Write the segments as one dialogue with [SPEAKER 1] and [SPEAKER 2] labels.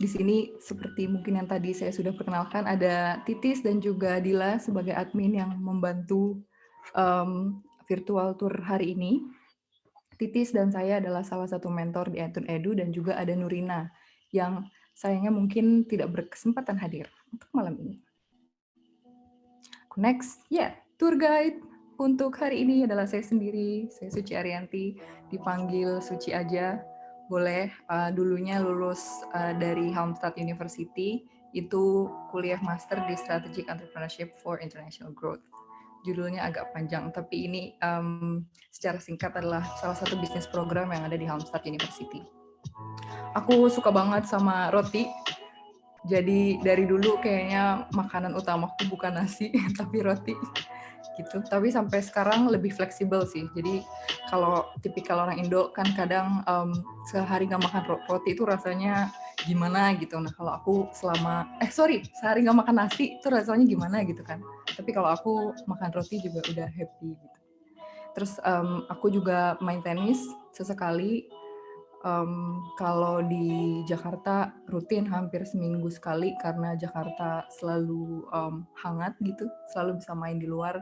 [SPEAKER 1] Di sini seperti mungkin yang tadi saya sudah perkenalkan, ada Titis dan juga Dila sebagai admin yang membantu virtual tour hari ini. Titis dan saya adalah salah satu mentor di Entun Edu dan juga ada Nurina yang sayangnya mungkin tidak berkesempatan hadir untuk malam ini. Next, tour guide untuk hari ini adalah saya sendiri, saya Suci Arianti, dipanggil Suci aja. Boleh, dulunya lulus dari Helmstad University, itu kuliah master di Strategic Entrepreneurship for International Growth. Judulnya agak panjang, tapi ini secara singkat adalah salah satu bisnis program yang ada di Helmstad University. Aku suka banget sama roti, jadi dari dulu kayaknya makanan utamaku bukan nasi, tapi roti gitu. Tapi sampai sekarang lebih fleksibel sih. Jadi kalau tipikal orang Indo kan kadang sehari nggak makan roti itu rasanya gimana gitu. Nah kalau aku sehari nggak makan nasi itu rasanya gimana gitu kan. Tapi kalau aku makan roti juga udah happy gitu. Terus aku juga main tenis sesekali. Kalau di Jakarta rutin hampir seminggu sekali karena Jakarta selalu hangat gitu, selalu bisa main di luar.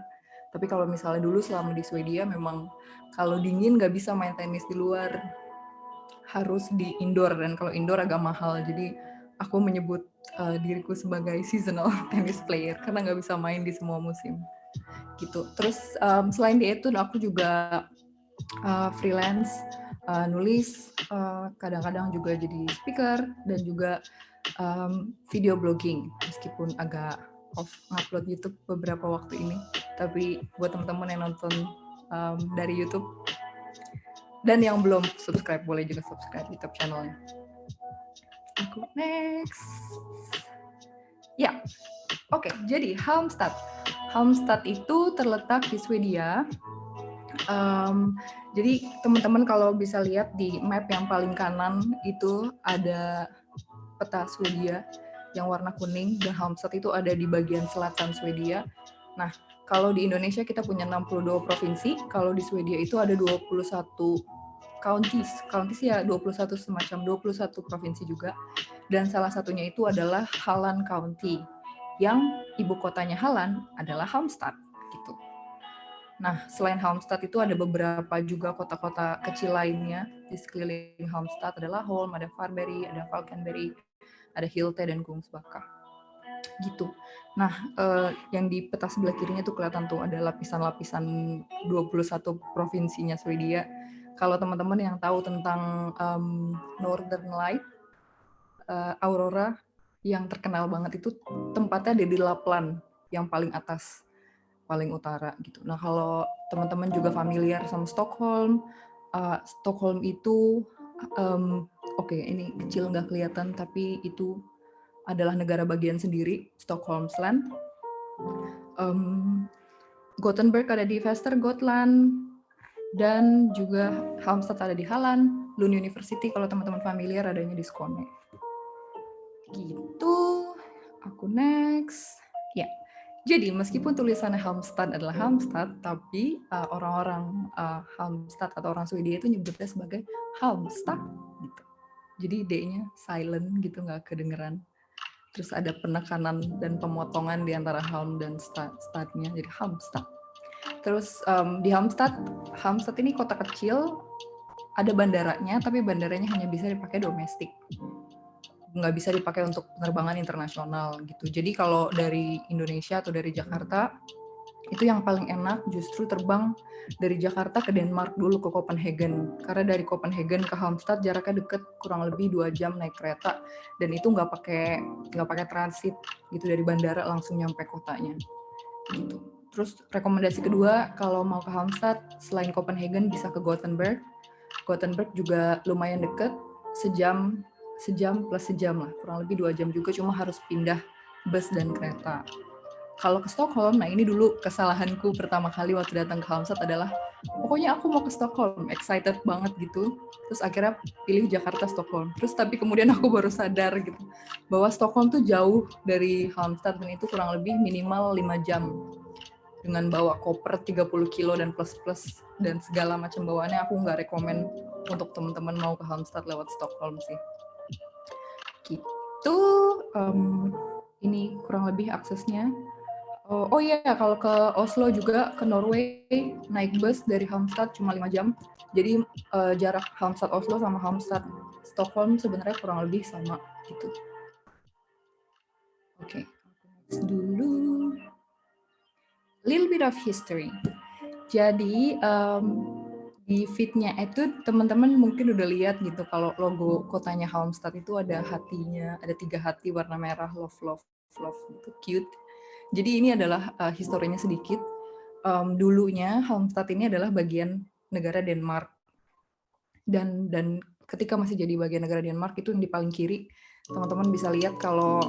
[SPEAKER 1] Tapi kalau misalnya dulu selama di Swedia memang kalau dingin nggak bisa main tenis di luar, harus di indoor, dan kalau indoor agak mahal. Jadi aku menyebut diriku sebagai seasonal tennis player karena nggak bisa main di semua musim gitu. Terus selain di itu aku juga freelance, nulis, kadang-kadang juga jadi speaker, dan juga video blogging, meskipun agak off ngupload YouTube beberapa waktu ini. Tapi buat teman-teman yang nonton dari YouTube dan yang belum subscribe, boleh juga subscribe YouTube channelnya. Aku next. Ya, oke. Jadi Halmstad. Halmstad itu terletak di Swedia. Jadi teman-teman kalau bisa lihat di map yang paling kanan itu ada peta Swedia yang warna kuning, dan Halmstad itu ada di bagian selatan Swedia. Nah, kalau di Indonesia kita punya 62 provinsi, kalau di Swedia itu ada 21 counties ya 21 semacam 21 provinsi juga, dan salah satunya itu adalah Halland County yang ibu kotanya Halland adalah Halmstad gitu. Nah, selain Halmstad itu ada beberapa juga kota-kota kecil lainnya di sekeliling Halmstad. Ada Laholm, ada Varberg, ada Falkenberg, ada Hylte, dan Kungsbacka. Gitu. Nah, yang di peta sebelah kirinya tuh kelihatan tuh ada lapisan-lapisan 21 provinsinya Swedia. Kalau teman-teman yang tahu tentang Northern Light, Aurora yang terkenal banget itu tempatnya ada di Lapland yang paling atas, paling utara gitu. Nah kalau teman-teman juga familiar sama Stockholm, Stockholm itu ini kecil nggak kelihatan, tapi itu adalah negara bagian sendiri, Stockholm's Land. Gothenburg ada di Västergötland, dan juga Halmstad ada di Halland. Lund University kalau teman-teman familiar adanya di Skåne. Gitu. Aku next. Ya. Jadi meskipun tulisannya Halmstad adalah Halmstad, tapi orang-orang Halmstad atau orang Swedia itu nyebutnya sebagai Halmstad gitu. Jadi D-nya silent gitu, nggak kedengeran. Terus ada penekanan dan pemotongan di antara Halm dan Stadnya, jadi Halmstad. Terus di Halmstad ini kota kecil, ada bandaranya, tapi bandaranya hanya bisa dipakai domestik, nggak bisa dipakai untuk penerbangan internasional gitu. Jadi kalau dari Indonesia atau dari Jakarta, itu yang paling enak justru terbang dari Jakarta ke Denmark dulu ke Copenhagen. Karena dari Copenhagen ke Halmstad jaraknya deket, kurang lebih 2 jam naik kereta, dan itu nggak pakai transit gitu, dari bandara langsung nyampe kotanya gitu. Terus rekomendasi kedua kalau mau ke Halmstad, selain Copenhagen bisa ke Gothenburg. Gothenburg juga lumayan deket, sejam plus sejam lah, kurang lebih 2 jam juga, cuma harus pindah bus dan kereta. Kalau ke Stockholm, nah ini dulu kesalahanku pertama kali waktu datang ke Halmstad adalah pokoknya aku mau ke Stockholm, excited banget gitu. Terus akhirnya pilih Jakarta Stockholm. Terus tapi kemudian aku baru sadar gitu bahwa Stockholm tuh jauh dari Halmstad, dan itu kurang lebih minimal 5 jam dengan bawa koper 30 kilo dan plus-plus dan segala macam bawaannya. Aku nggak rekomen untuk teman-teman mau ke Halmstad lewat Stockholm sih. Gitu. itu ini kurang lebih aksesnya. Oh iya, kalau ke Oslo juga, ke Norway, naik bus dari Halmstad cuma 5 jam. Jadi jarak Halmstad Oslo sama Halmstad Stockholm sebenarnya kurang lebih sama gitu. Oke, next dulu. Little bit of history. Jadi di feed-nya itu teman-teman mungkin udah lihat gitu kalau logo kotanya Halmstad itu ada hatinya, ada 3 hati warna merah, love love love gitu, cute. Jadi ini adalah historinya sedikit. Dulunya Halmstad ini adalah bagian negara Denmark, dan ketika masih jadi bagian negara Denmark itu yang di paling kiri teman-teman bisa lihat kalau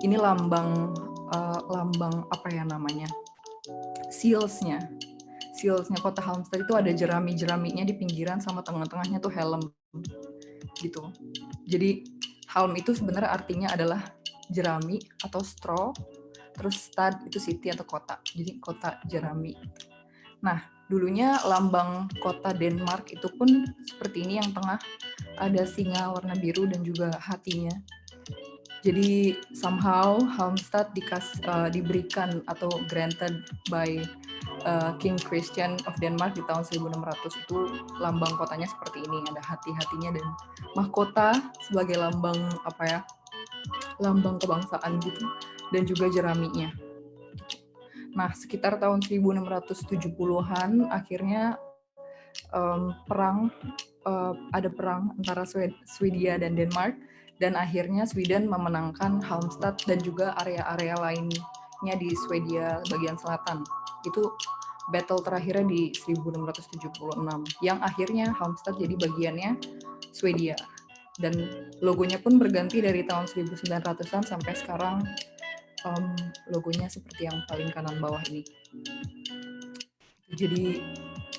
[SPEAKER 1] ini lambang apa ya namanya, sealsnya kota Halmstad itu ada jerami-jeraminya di pinggiran sama tengah-tengahnya tuh helm gitu. Jadi Halm itu sebenarnya artinya adalah jerami atau straw, terus stad itu city atau kota, jadi kota jerami. Nah, dulunya lambang kota Denmark itu pun seperti ini, yang tengah ada singa warna biru dan juga hatinya. Jadi somehow Halmstad diberikan atau granted by King Christian of Denmark di tahun 1600. Itu lambang kotanya seperti ini, ada hati-hatinya dan mahkota sebagai lambang apa ya, lambang kebangsaan gitu, dan juga jeraminya. Nah, sekitar tahun 1670-an akhirnya ada perang antara Swedia dan Denmark, dan akhirnya Sweden memenangkan Halmstad dan juga area-area lainnya di Swedia bagian selatan. Itu battle terakhirnya di 1676 yang akhirnya Halmstad jadi bagiannya Swedia, dan logonya pun berganti dari tahun 1900-an sampai sekarang. Logonya seperti yang paling kanan bawah ini. Jadi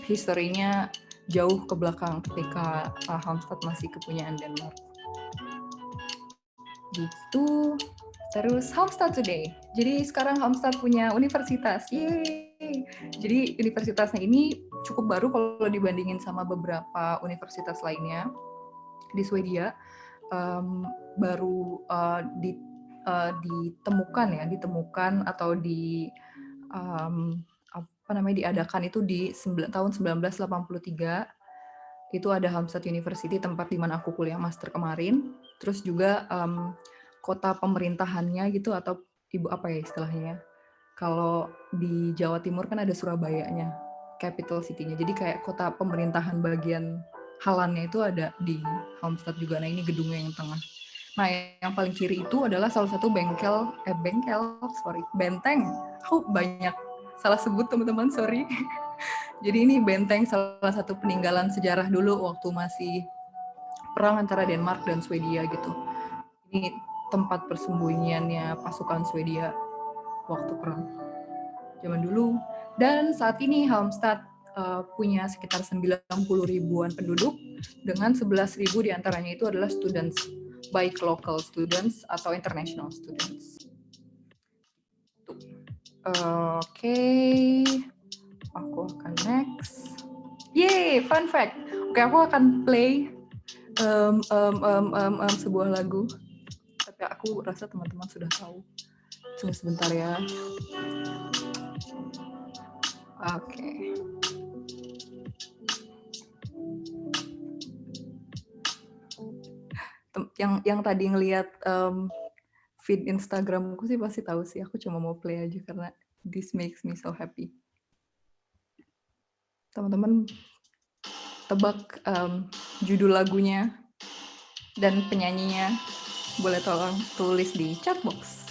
[SPEAKER 1] historinya jauh ke belakang ketika Halmstad masih kepunyaan Denmark. Gitu. Terus Halmstad today. Jadi sekarang Halmstad punya universitas. Yeay. Jadi universitasnya ini cukup baru kalau dibandingin sama beberapa universitas lainnya di Swedia. Baru ditemukan atau diadakan itu di tahun 1983. Itu ada Halmstad University, tempat di mana aku kuliah master kemarin. Terus juga kota pemerintahannya gitu, atau apa ya istilahnya. Kalau di Jawa Timur kan ada Surabayanya, capital city-nya. Jadi kayak kota pemerintahan bagian Halannya itu ada di Halmstad juga. Nah, ini gedungnya yang tengah. Nah, yang paling kiri itu adalah salah satu benteng. Aku banyak salah sebut teman-teman, sorry. Jadi ini benteng salah satu peninggalan sejarah dulu waktu masih perang antara Denmark dan Swedia gitu. Ini tempat persembunyiannya pasukan Swedia waktu perang zaman dulu. Dan saat ini Halmstad punya sekitar 90.000-an penduduk, dengan 11.000 diantaranya itu adalah students, baik local students atau international students. Oke. Aku akan next. Yeay, fun fact. Oke, aku akan play sebuah lagu. Tapi aku rasa teman-teman sudah tahu. Tunggu sebentar ya. Oke. Yang tadi ngelihat feed Instagramku sih pasti tahu sih. Aku cuma mau play aja karena this makes me so happy. Teman-teman tebak judul lagunya dan penyanyinya, boleh tolong tulis di chat box.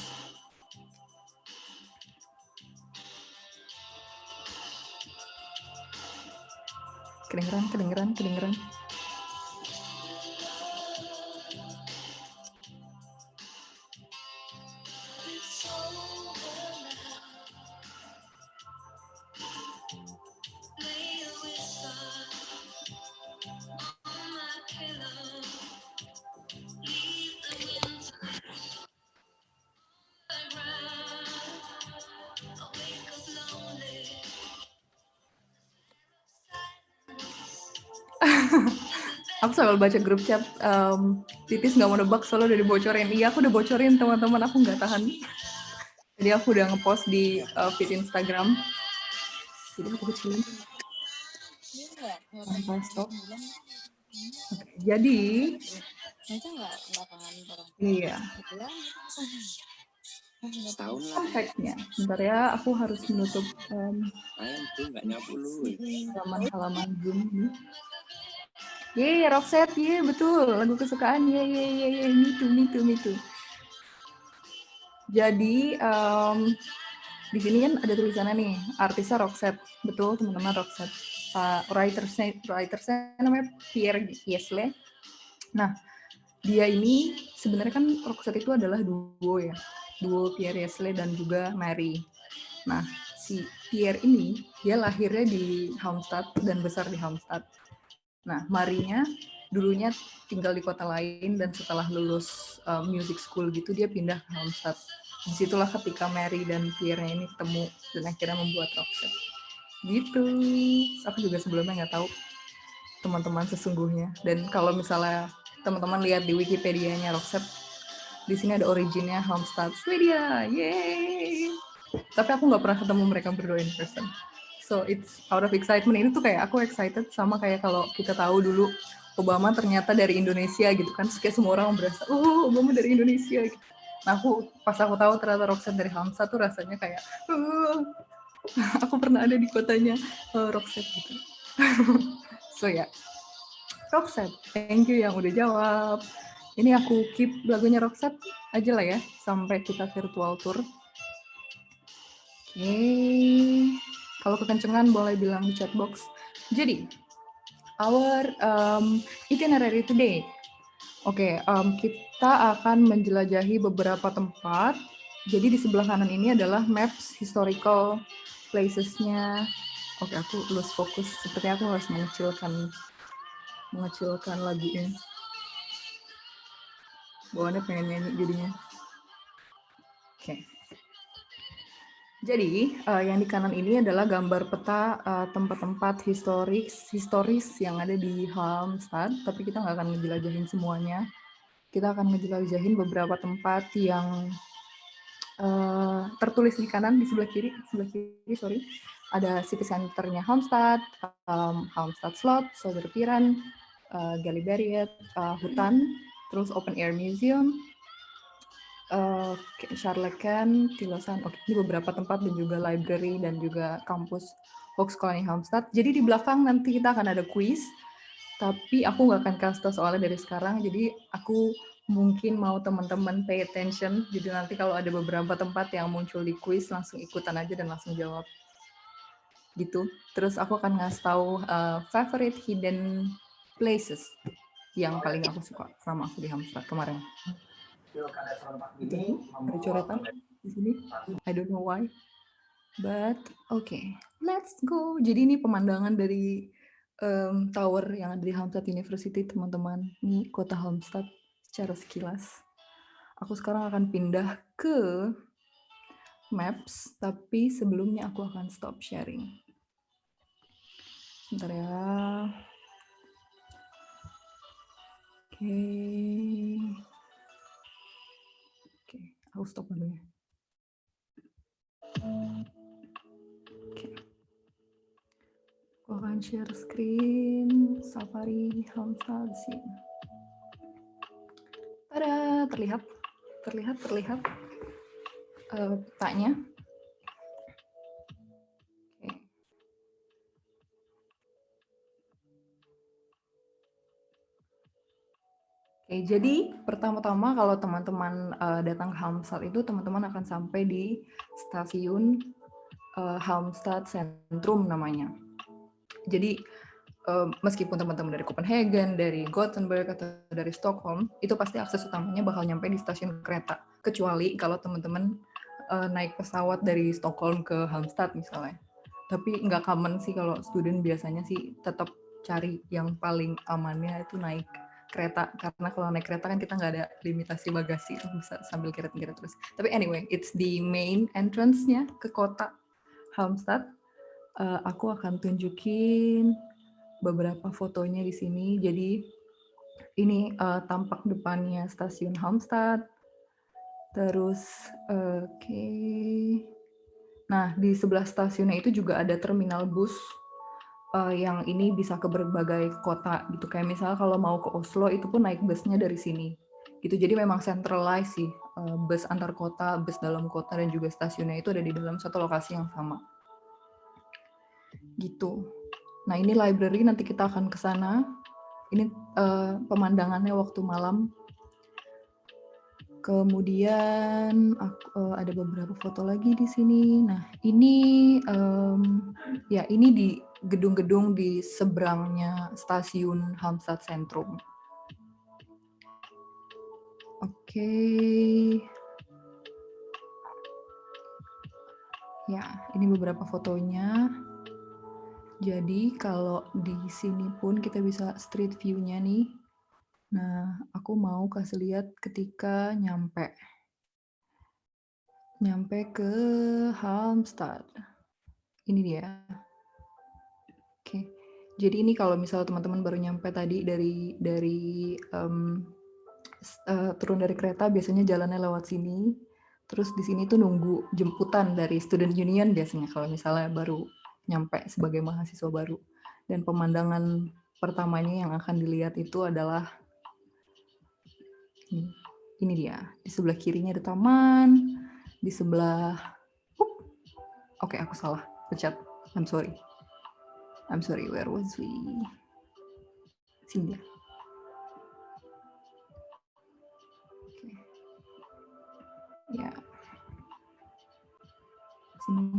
[SPEAKER 1] Kedengeran. Aku sambil baca grup chat, Titis nggak mau nebak soalnya udah dibocorin. Iya, aku udah bocorin teman-teman, aku nggak tahan. Jadi aku udah ngepost di feed Instagram. Jadi aku kecilin. Sampai stop. Oke, jadi iya. Fact-nya. Bentar ya, aku harus menutup halaman Zoom ini. Yeay, Roxette, yeay, betul. Lagu kesukaan, yeay, me too. Jadi, di sini kan ada tulisannya nih, artisnya Roxette. Betul, teman-teman, Roxette. Writersnya namanya Pierre Yesle. Nah, dia ini sebenarnya kan Roxette itu adalah duo ya. Duo Pierre Yesle dan juga Mary. Nah, si Pierre ini, dia lahirnya di Halmstad dan besar di Halmstad. Nah, Marinya dulunya tinggal di kota lain dan setelah lulus music school gitu, dia pindah ke Halmstad. Disitulah ketika Mary dan Pierre-nya ini ketemu dan akhirnya membuat Roxette. Gitu. Aku juga sebelumnya nggak tahu teman-teman sesungguhnya. Dan kalau misalnya teman-teman lihat di Wikipedia-nya Roxette, di sini ada originnya Halmstad, Swedia. Yeay! Tapi aku nggak pernah ketemu mereka berdua in person. So it's out of excitement. Ini tuh kayak aku excited sama kayak kalau kita tahu dulu Obama ternyata dari Indonesia gitu kan. Terus kayak semua orang berasa, Obama dari Indonesia gitu. Nah pas aku tahu ternyata Roxette dari Hamzah tuh rasanya kayak, aku pernah ada di kotanya Roxette gitu. So ya, Roxette, thank you yang udah jawab. Ini aku keep lagunya Roxette aja lah ya, sampai kita virtual tour. Oke, kalau kekencengan boleh bilang di chat box. Jadi, our itinerary today. Oke, kita akan menjelajahi beberapa tempat. Jadi di sebelah kanan ini adalah maps historical places-nya. Oke, aku lose fokus. Sepertinya aku harus mengecilkan lagunya. Bawaannya pengen nyanyi jadinya. Oke. Jadi, yang di kanan ini adalah gambar peta tempat-tempat historis yang ada di Halmstad, tapi kita nggak akan ngejelajahin semuanya. Kita akan ngejelajahin beberapa tempat yang tertulis di kanan, di sebelah kiri, sorry. Ada city center-nya Halmstad, Halmstad Slot, Söderpiren, Galliberiet, hutan, terus open air museum, Charleken, Tilosan, ini beberapa tempat dan juga library dan juga kampus Volkskoloni Halmstad. Jadi di belakang nanti kita akan ada kuis, tapi aku nggak akan kasih tahu soalnya dari sekarang. Jadi aku mungkin mau teman-teman pay attention. Jadi nanti kalau ada beberapa tempat yang muncul di kuis, langsung ikutan aja dan langsung jawab. Gitu. Terus aku akan ngasih tahu favorite hidden places yang paling aku suka sama aku di Halmstad kemarin. Jadi, ada coretan di sini. I don't know why. But, okay. Let's go. Jadi ini pemandangan dari tower yang ada di Halmstad University, teman-teman. Ini kota Halmstad secara sekilas. Aku sekarang akan pindah ke Maps, tapi sebelumnya aku akan stop sharing. Bentar ya. Oke. Oke, aku stop dulu ya. Oke. Aku akan share screen Safari Halmstad scene. Tada, terlihat petanya. Oke, jadi pertama-tama kalau teman-teman datang ke Halmstad itu teman-teman akan sampai di stasiun Halmstad Centrum namanya. Jadi meskipun teman-teman dari Copenhagen, dari Gothenburg atau dari Stockholm, itu pasti akses utamanya bakal nyampe di stasiun kereta. Kecuali kalau teman-teman naik pesawat dari Stockholm ke Halmstad misalnya. Tapi nggak common sih kalau student biasanya sih tetap cari yang paling amannya itu naik kereta, karena kalau naik kereta kan kita nggak ada limitasi bagasi, bisa sambil kiret-kiret terus. Tapi anyway, it's the main entrance-nya ke kota Halmstad. Aku akan tunjukin beberapa fotonya di sini. Jadi ini tampak depannya stasiun Halmstad. Terus, oke. Nah, di sebelah stasiunnya itu juga ada terminal bus yang ini bisa ke berbagai kota gitu. Kayak misalnya kalau mau ke Oslo itu pun naik busnya dari sini. Gitu. Jadi memang centralized sih, bus antar kota, bus dalam kota dan juga stasiunnya itu ada di dalam satu lokasi yang sama. Gitu. Nah, ini library, nanti kita akan ke sana. Ini pemandangannya waktu malam. Kemudian ada beberapa foto lagi di sini. Nah, ini ya ini di gedung-gedung di seberangnya stasiun Halmstad Centrum. Oke. Ya, ini beberapa fotonya. Jadi kalau di sini pun kita bisa street view-nya nih. Nah, aku mau kasih lihat ketika nyampe ke Halmstad. Ini dia. Oke. Jadi ini kalau misalnya teman-teman baru nyampe tadi turun dari kereta, biasanya jalannya lewat sini. Terus di sini tuh nunggu jemputan dari student union biasanya kalau misalnya baru nyampe sebagai mahasiswa baru. Dan pemandangan pertamanya yang akan dilihat itu adalah ini dia. Di sebelah kirinya ada taman, di sebelah oke, aku salah pencet. I'm sorry, where was we? Sini dia. Oke. Ya. Sini.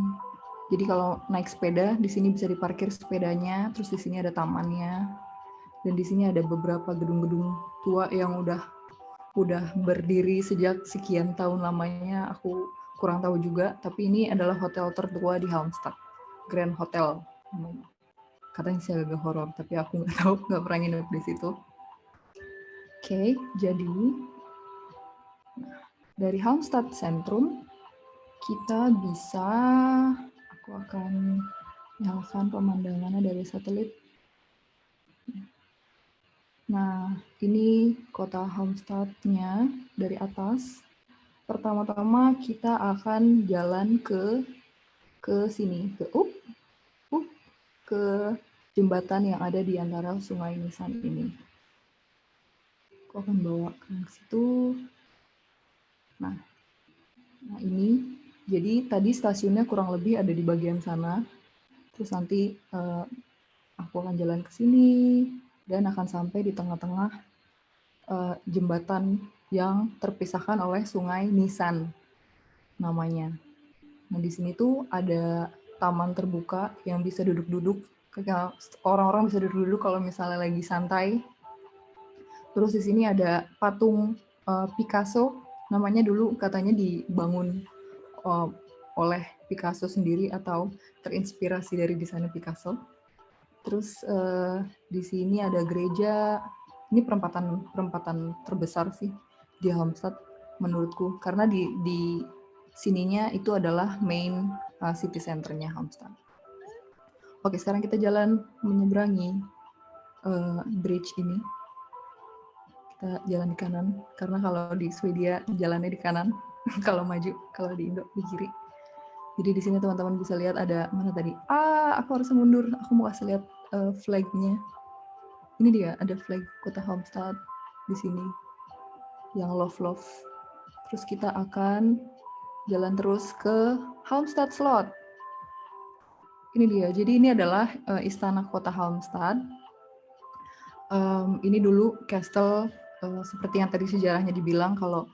[SPEAKER 1] Jadi kalau naik sepeda, di sini bisa diparkir sepedanya, terus di sini ada tamannya, dan di sini ada beberapa gedung-gedung tua yang udah berdiri sejak sekian tahun lamanya. Aku kurang tahu juga, tapi ini adalah hotel tertua di Halmstad, Grand Hotel namanya. Katanya sih agak horor, tapi aku nggak tahu, nggak pernah nginep di situ. Oke, jadi dari Halmstad Centrum kita bisa, aku akan nyalakan pemandangannya dari satelit. Nah, ini kota Halmstad-nya dari atas. Pertama-tama kita akan jalan ke sini, ke jembatan yang ada di antara Sungai Nisan ini. Aku akan bawa ke situ. Nah ini, jadi tadi stasiunnya kurang lebih ada di bagian sana. Terus nanti aku akan jalan ke sini dan akan sampai di tengah-tengah jembatan yang terpisahkan oleh Sungai Nisan namanya. Nah, di sini tuh ada taman terbuka yang bisa duduk-duduk. Orang-orang bisa duduk-duduk kalau misalnya lagi santai. Terus di sini ada patung Picasso, namanya dulu katanya dibangun oleh Picasso sendiri atau terinspirasi dari desain Picasso. Terus di sini ada gereja. Ini perempatan terbesar sih di Halmstad menurutku, karena di sininya itu adalah main city center-nya Halmstad. Oke, sekarang kita jalan menyeberangi bridge ini. Kita jalan di kanan, karena kalau di Swedia jalannya di kanan, kalau maju, kalau di Indo di kiri. Jadi di sini teman-teman bisa lihat ada mana tadi? Aku harus mundur. Aku mau kasih lihat flag-nya. Ini dia, ada flag kota Halmstad di sini yang love. Terus kita akan jalan terus ke Halmstad Slot. Ini dia. Jadi ini adalah istana kota Halmstad. Ini dulu castle seperti yang tadi sejarahnya dibilang kalau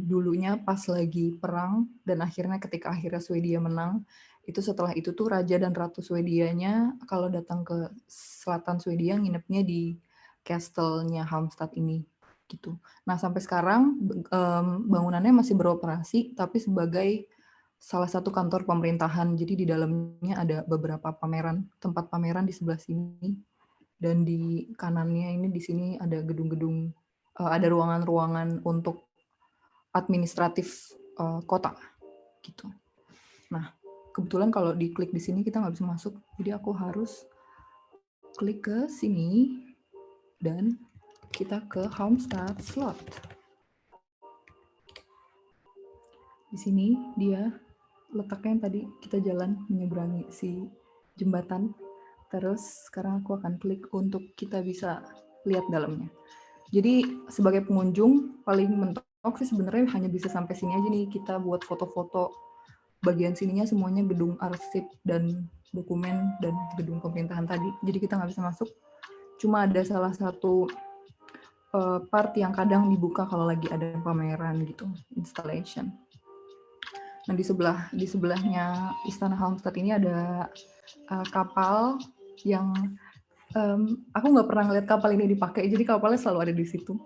[SPEAKER 1] dulunya pas lagi perang dan ketika akhirnya Swedia menang, itu setelah itu tuh raja dan ratu Swedianya kalau datang ke selatan Swedia nginepnya di castle-nya Halmstad ini gitu. Nah, sampai sekarang bangunannya masih beroperasi tapi sebagai salah satu kantor pemerintahan. Jadi di dalamnya ada beberapa tempat pameran di sebelah sini, dan di kanannya ini di sini ada gedung-gedung, ada ruangan-ruangan untuk administratif kota gitu. Nah, kebetulan kalau diklik di sini kita nggak bisa masuk, jadi aku harus klik ke sini dan kita ke Halmstad Slot. Di sini dia letaknya yang tadi kita jalan menyeberangi si jembatan. Terus sekarang aku akan klik untuk kita bisa lihat dalamnya. Jadi sebagai pengunjung paling mentok sih sebenarnya hanya bisa sampai sini aja nih, kita buat foto-foto. Bagian sininya semuanya gedung arsip dan dokumen dan gedung pemerintahan tadi. Jadi kita nggak bisa masuk. Cuma ada salah satu part yang kadang dibuka kalau lagi ada pameran gitu, installation. Nah di sebelahnya Istana Halmstad ini ada kapal yang aku nggak pernah ngeliat kapal ini dipakai, jadi kapalnya selalu ada di situ.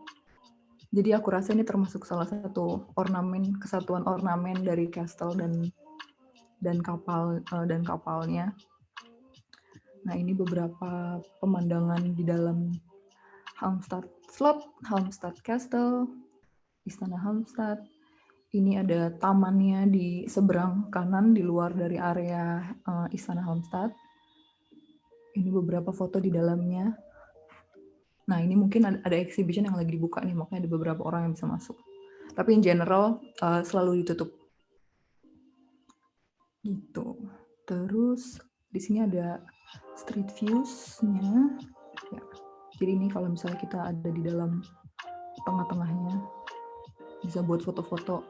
[SPEAKER 1] Jadi aku rasa ini termasuk salah satu ornamen, kesatuan ornamen dari castle dan kapalnya. Nah ini beberapa pemandangan di dalam Halmstad Slot, Halmstad Castle, Istana Halmstad. Ini ada tamannya di seberang kanan di luar dari area Istana Halmstad. Ini beberapa foto di dalamnya. Nah, ini mungkin ada exhibition yang lagi dibuka nih, makanya ada beberapa orang yang bisa masuk. Tapi in general selalu ditutup. Gitu. Terus di sini ada street views-nya. Ya. Jadi ini kalau misalnya kita ada di dalam tengah-tengahnya, bisa buat foto-foto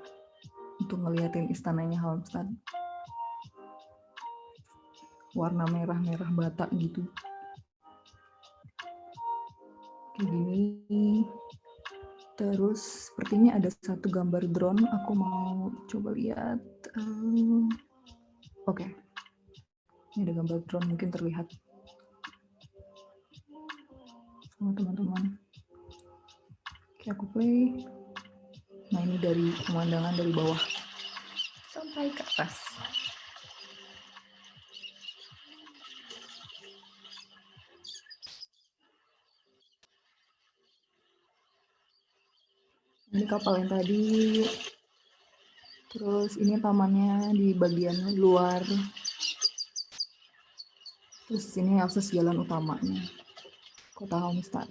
[SPEAKER 1] untuk ngeliatin istananya Halmstad. Warna merah-merah bata gitu. Kayak gini. Terus sepertinya ada satu gambar drone, aku mau coba lihat. Oke. Ini ada gambar drone, mungkin terlihat sama teman-teman. Oke, aku play. Nah, ini dari pemandangan dari bawah sampai ke atas. Ini kapal yang tadi. Terus ini tamannya di bagian luar. Terus ini akses jalan utamanya. Kota Halmstad.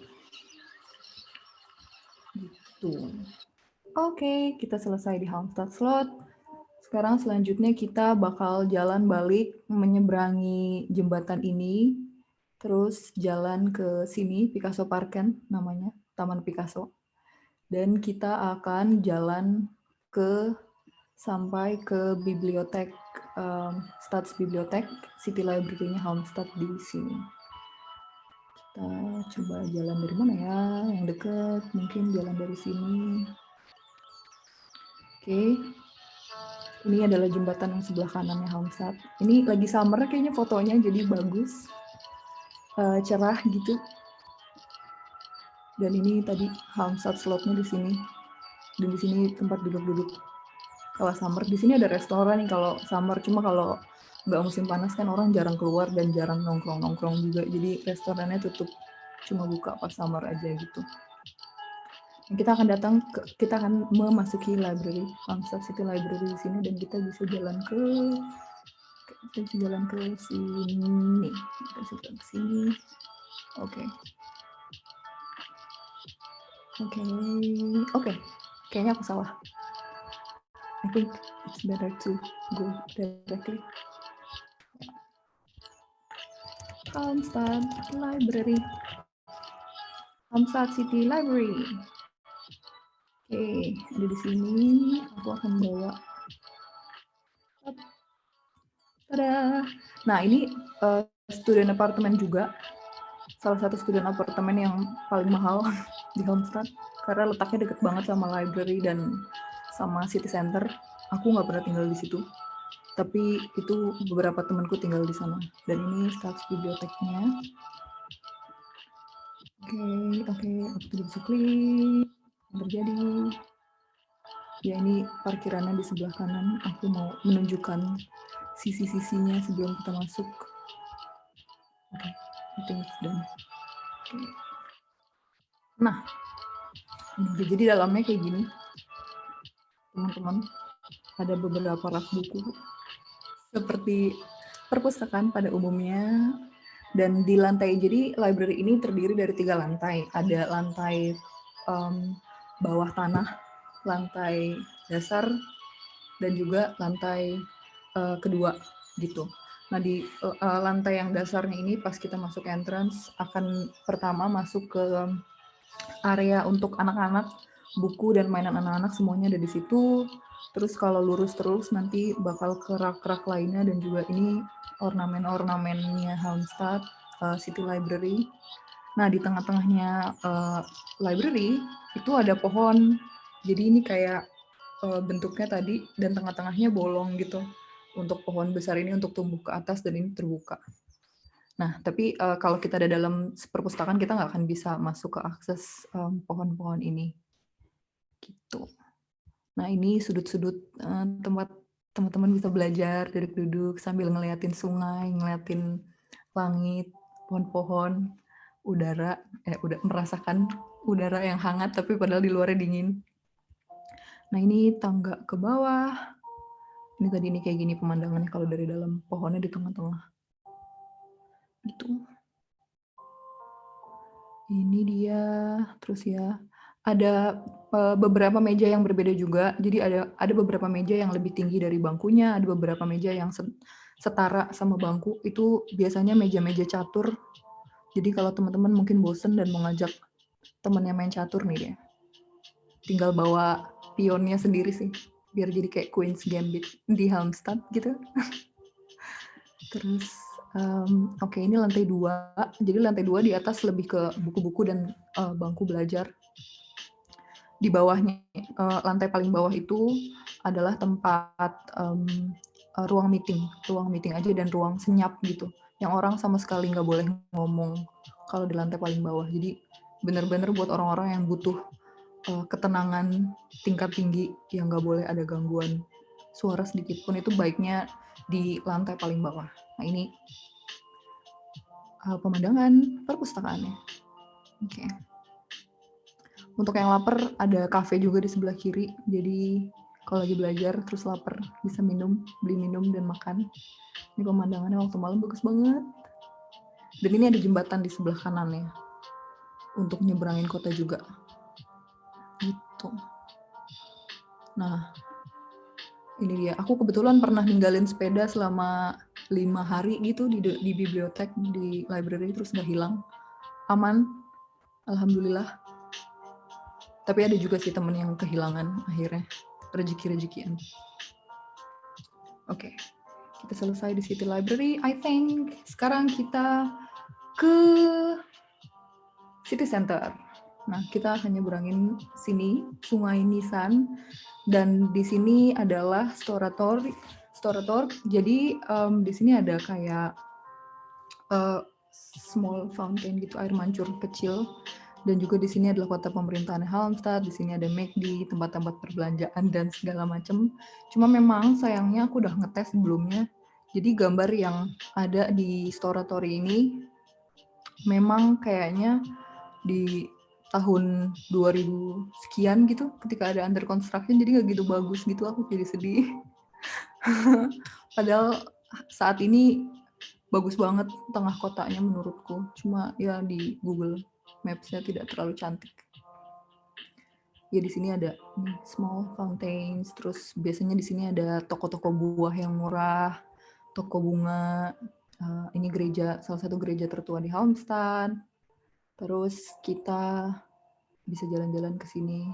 [SPEAKER 1] Gitu. Oke, kita selesai di Halmstad Slot. Sekarang selanjutnya kita bakal jalan balik menyeberangi jembatan ini. Terus jalan ke sini, Picasso Parken namanya, Taman Picasso. Dan kita akan jalan sampai ke bibliotek, Stadsbibliotek, City Library-nya Halmstad di sini. Kita coba jalan dari mana ya, yang dekat, mungkin jalan dari sini. Oke, ini adalah jembatan yang sebelah kanannya Halmstad. Ini lagi summer kayaknya fotonya, jadi bagus, cerah gitu. Dan ini tadi Halmstad Slotnya di sini. Dan di sini tempat duduk-duduk. Kalau summer di sini ada restoran nih kalau summer, cuma kalau nggak musim panas kan orang jarang keluar dan jarang nongkrong-nongkrong juga. Jadi restorannya tutup, cuma buka pas summer aja gitu. Kita akan memasuki library, Halmstad City Library di sini, dan kita bisa jalan ke sini. Kita bisa jalan ke sini. Oke. Kayaknya aku salah. I think it's better to go directly. Halmstad Library. Halmstad City Library. Oke, ada di sini. Aku akan bawa. Tada. Nah, ini student apartemen juga. Salah satu student apartemen yang paling mahal di Halmstad. Karena letaknya deket banget sama library dan sama city center. Aku nggak pernah tinggal di situ. Tapi itu beberapa temanku tinggal di sana. Dan ini Stadsbiblioteknya. Oke, aku tidak bisa klik. Yang terjadi. Ya, ini parkirannya di sebelah kanan. Aku mau menunjukkan sisi-sisinya sebelum kita masuk. Oke, I think it's done. Oke. Nah, jadi dalamnya kayak gini. Teman-teman, ada beberapa rak buku. Seperti perpustakaan pada umumnya. Dan di lantai, jadi library ini terdiri dari 3 lantai. Ada lantai bawah tanah, lantai dasar, dan juga lantai kedua gitu. Nah di lantai yang dasarnya ini pas kita masuk entrance akan pertama masuk ke area untuk anak-anak, buku dan mainan anak-anak semuanya ada di situ. Terus kalau lurus terus nanti bakal ke rak-rak lainnya dan juga ini ornamen-ornamennya Halmstad City Library. Nah di tengah-tengahnya library itu ada pohon. Jadi ini kayak bentuknya tadi dan tengah-tengahnya bolong gitu. Untuk pohon besar ini untuk tumbuh ke atas dan ini terbuka. Nah, tapi kalau kita ada dalam perpustakaan kita nggak akan bisa masuk ke akses pohon-pohon ini. Gitu. Nah, ini sudut-sudut tempat teman-teman bisa belajar, duduk-duduk sambil ngeliatin sungai, ngeliatin langit, pohon-pohon, udara, merasakan udara yang hangat tapi padahal di luarnya dingin. Nah, ini tangga ke bawah. Ini tadi ini kayak gini pemandangannya kalau dari dalam, pohonnya di tengah-tengah. Gitu. Ini dia, terus ya ada beberapa meja yang berbeda juga. Jadi ada beberapa meja yang lebih tinggi dari bangkunya, ada beberapa meja yang setara sama bangku. Itu biasanya meja-meja catur. Jadi kalau teman-teman mungkin bosen dan mau ngajak temennya main catur nih ya, tinggal bawa pionnya sendiri sih, biar jadi kayak Queen's Gambit di Halmstad gitu. Terus oke, ini lantai 2. Jadi lantai 2 di atas lebih ke buku-buku dan bangku belajar. Di bawahnya, lantai paling bawah itu adalah tempat ruang meeting aja dan ruang senyap gitu. Yang orang sama sekali nggak boleh ngomong kalau di lantai paling bawah. Jadi benar-benar buat orang-orang yang butuh ketenangan tingkat tinggi yang nggak boleh ada gangguan suara sedikit pun, itu baiknya di lantai paling bawah. Nah ini pemandangan perpustakaannya. Oke. Untuk yang lapar ada kafe juga di sebelah kiri. Jadi kalau lagi belajar terus lapar bisa beli minum dan makan. Ini pemandangannya waktu malam bagus banget. Dan ini ada jembatan di sebelah kanannya untuk nyebrangin kota juga. Gitu. Nah, ini dia. Aku kebetulan pernah ninggalin sepeda selama 5 hari gitu di bibliotek, di library, terus udah hilang. Aman, alhamdulillah. Tapi ada juga sih temen yang kehilangan akhirnya, rezeki-rezekian. Oke, kita selesai di City Library, I think. Sekarang kita ke City Center. Nah, kita akan nyebrangin sini, Sungai Nisan, dan di sini adalah Storatorg. Jadi di sini ada kayak small fountain gitu, air mancur kecil. Dan juga di sini adalah kota pemerintahan Halmstad. Di sini ada McD, tempat-tempat perbelanjaan dan segala macam. Cuma memang sayangnya aku udah ngetes sebelumnya. Jadi gambar yang ada di Storatory ini memang kayaknya di tahun 2000 sekian gitu, ketika ada under construction, jadi nggak gitu bagus gitu, aku jadi sedih. Padahal saat ini bagus banget tengah kotanya menurutku, cuma ya di Google Maps-nya tidak terlalu cantik. Ya di sini ada nih, small fountains, terus biasanya di sini ada toko-toko buah yang murah, toko bunga. Ini gereja, salah satu gereja tertua di Halmstad. Terus kita bisa jalan-jalan ke sini.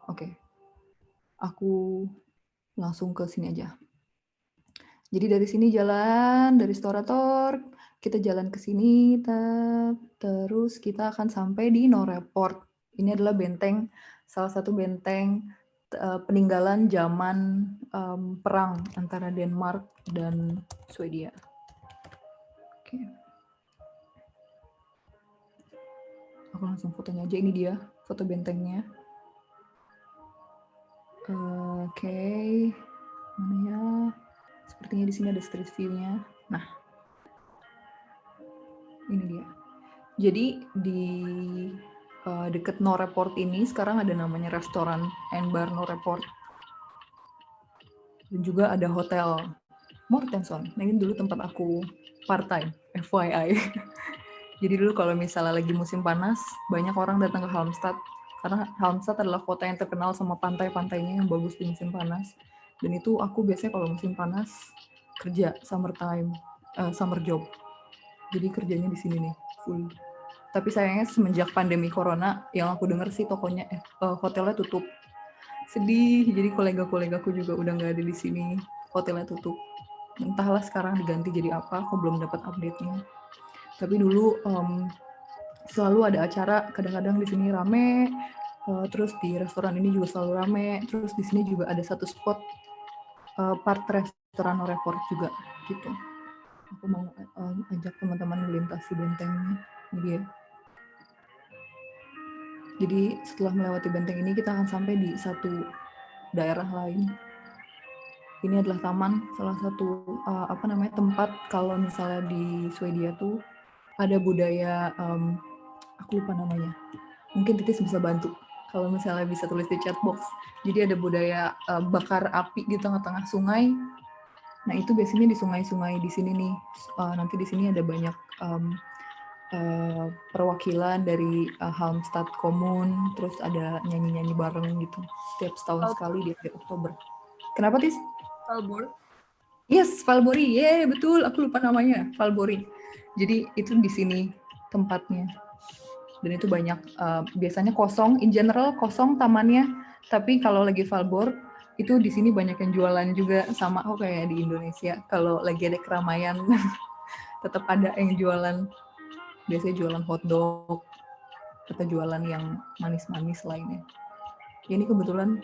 [SPEAKER 1] Oke. Aku langsung ke sini aja. Jadi dari sini jalan, dari Storatorg, kita jalan ke sini, terus kita akan sampai di Norreport. Ini adalah benteng, salah satu benteng peninggalan zaman perang antara Denmark dan Swedia. Oke. Aku langsung fotonya aja, ini dia foto bentengnya. Oke, mana ya? Sepertinya di sini ada street view-nya. Nah, ini dia. Jadi di dekat Norreport ini sekarang ada namanya restoran and bar Norreport. Dan juga ada hotel Mortenson. Nah, ini dulu tempat aku part-time, FYI. Jadi dulu kalau misalnya lagi musim panas, banyak orang datang ke Halmstad, karena Halmstad adalah kota yang terkenal sama pantai-pantainya yang bagus di musim panas. Dan itu aku biasanya kalau musim panas kerja summer job. Jadi kerjanya di sini nih, full. Tapi sayangnya semenjak pandemi corona, yang aku dengar sih hotelnya tutup. Sedih, jadi kolega-kolegaku juga udah nggak ada di sini, hotelnya tutup. Entahlah sekarang diganti jadi apa, aku belum dapat update-nya. Tapi dulu selalu ada acara, kadang-kadang di sini rame, terus di restoran ini juga selalu rame, terus di sini juga ada satu spot part restoran Noreport juga gitu. Aku mau ajak teman-teman melintasi bentengnya, ini dia. Jadi setelah melewati benteng ini kita akan sampai di satu daerah lain. Ini adalah taman, salah satu tempat kalau misalnya di Swedia tuh ada budaya, aku lupa namanya. Mungkin Titis bisa bantu kalau misalnya bisa tulis di chat box. Jadi ada budaya bakar api di tengah-tengah sungai. Nah itu biasanya di sungai-sungai di sini nih. Nanti di sini ada banyak perwakilan dari Halmstad Kommun, terus ada nyanyi-nyanyi bareng gitu setiap setahun sekali di akhir Oktober. Kenapa, Tis?
[SPEAKER 2] Valborg.
[SPEAKER 1] Yes, Valborg. Betul. Aku lupa namanya. Valborg. Jadi itu di sini tempatnya. Dan itu banyak, biasanya kosong, in general kosong tamannya. Tapi kalau lagi Valborg, itu di sini banyak yang jualan juga, sama kayak di Indonesia. Kalau lagi ada keramaian, tetap ada yang jualan. Biasanya jualan hotdog, atau jualan yang manis-manis lainnya. Ya, ini kebetulan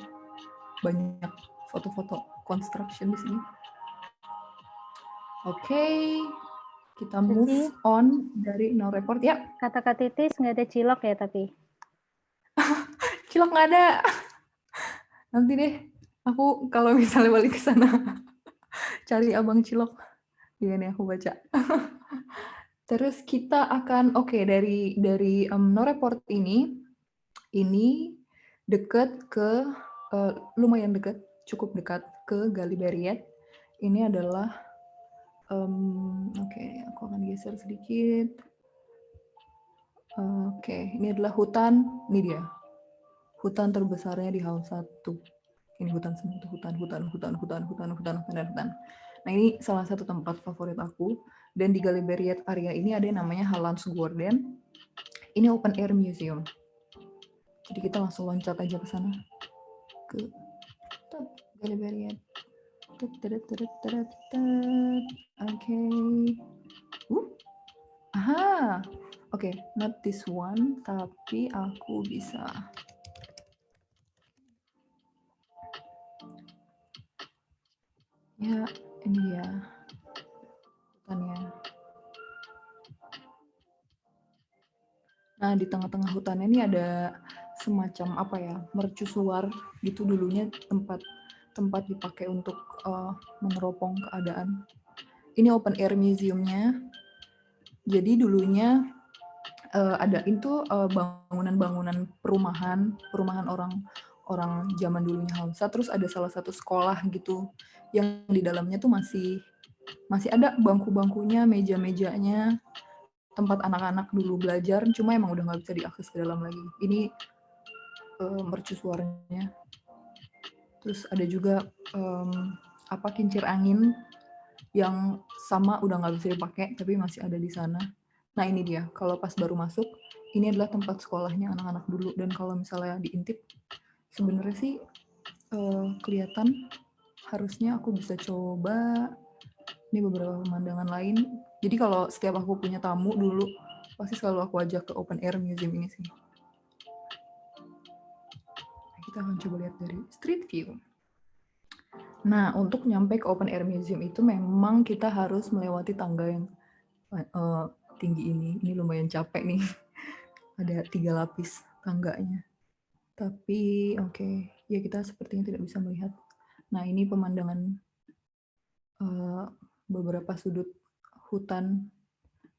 [SPEAKER 1] banyak foto-foto construction di sini. Oke, kita move on dari Noreport ya.
[SPEAKER 3] Kata Kak Titis nggak ada cilok ya tapi?
[SPEAKER 1] Cilok nggak ada. Nanti deh, aku kalau misalnya balik ke sana cari abang cilok. Iya nih aku baca. Terus kita akan dari Noreport ini dekat ke lumayan dekat, cukup dekat ke Galiberiet. Ini adalah aku akan geser sedikit. Ini adalah hutan, ini dia. Hutan terbesarnya di Halmstad. Ini hutan semua, hutan. Nah, ini salah satu tempat favorit aku. Dan di Galiberiet area ini ada yang namanya Hallandsgården. Ini open air museum. Jadi kita langsung loncat aja ke sana. Ke Galiberiet. Oke. Not this one, tapi aku bisa. Ya, ini dia hutannya. Nah, di tengah-tengah hutannya ini ada semacam mercusuar gitu, dulunya tempat dipakai untuk meneropong keadaan. Ini open air museumnya. Jadi dulunya ada itu bangunan-bangunan perumahan orang zaman dulunya Halmstad. Terus ada salah satu sekolah gitu yang di dalamnya tuh masih ada bangku-bangkunya, meja-mejanya, tempat anak-anak dulu belajar, cuma emang udah nggak bisa diakses ke dalam lagi. Ini mercusuarnya. Terus ada juga kincir angin yang sama udah nggak bisa dipakai, tapi masih ada di sana. Nah ini dia, kalau pas baru masuk, ini adalah tempat sekolahnya anak-anak dulu. Dan kalau misalnya diintip, sebenarnya sih kelihatan. Harusnya aku bisa coba. Ini beberapa pemandangan lain. Jadi kalau setiap aku punya tamu dulu, pasti selalu aku ajak ke open air museum ini sih. Kita akan coba lihat dari street view. Nah, untuk nyampe ke open air museum itu memang kita harus melewati tangga yang tinggi ini. Ini lumayan capek nih. Ada 3 lapis tangganya. Tapi ya kita sepertinya tidak bisa melihat. Nah, ini pemandangan beberapa sudut hutan.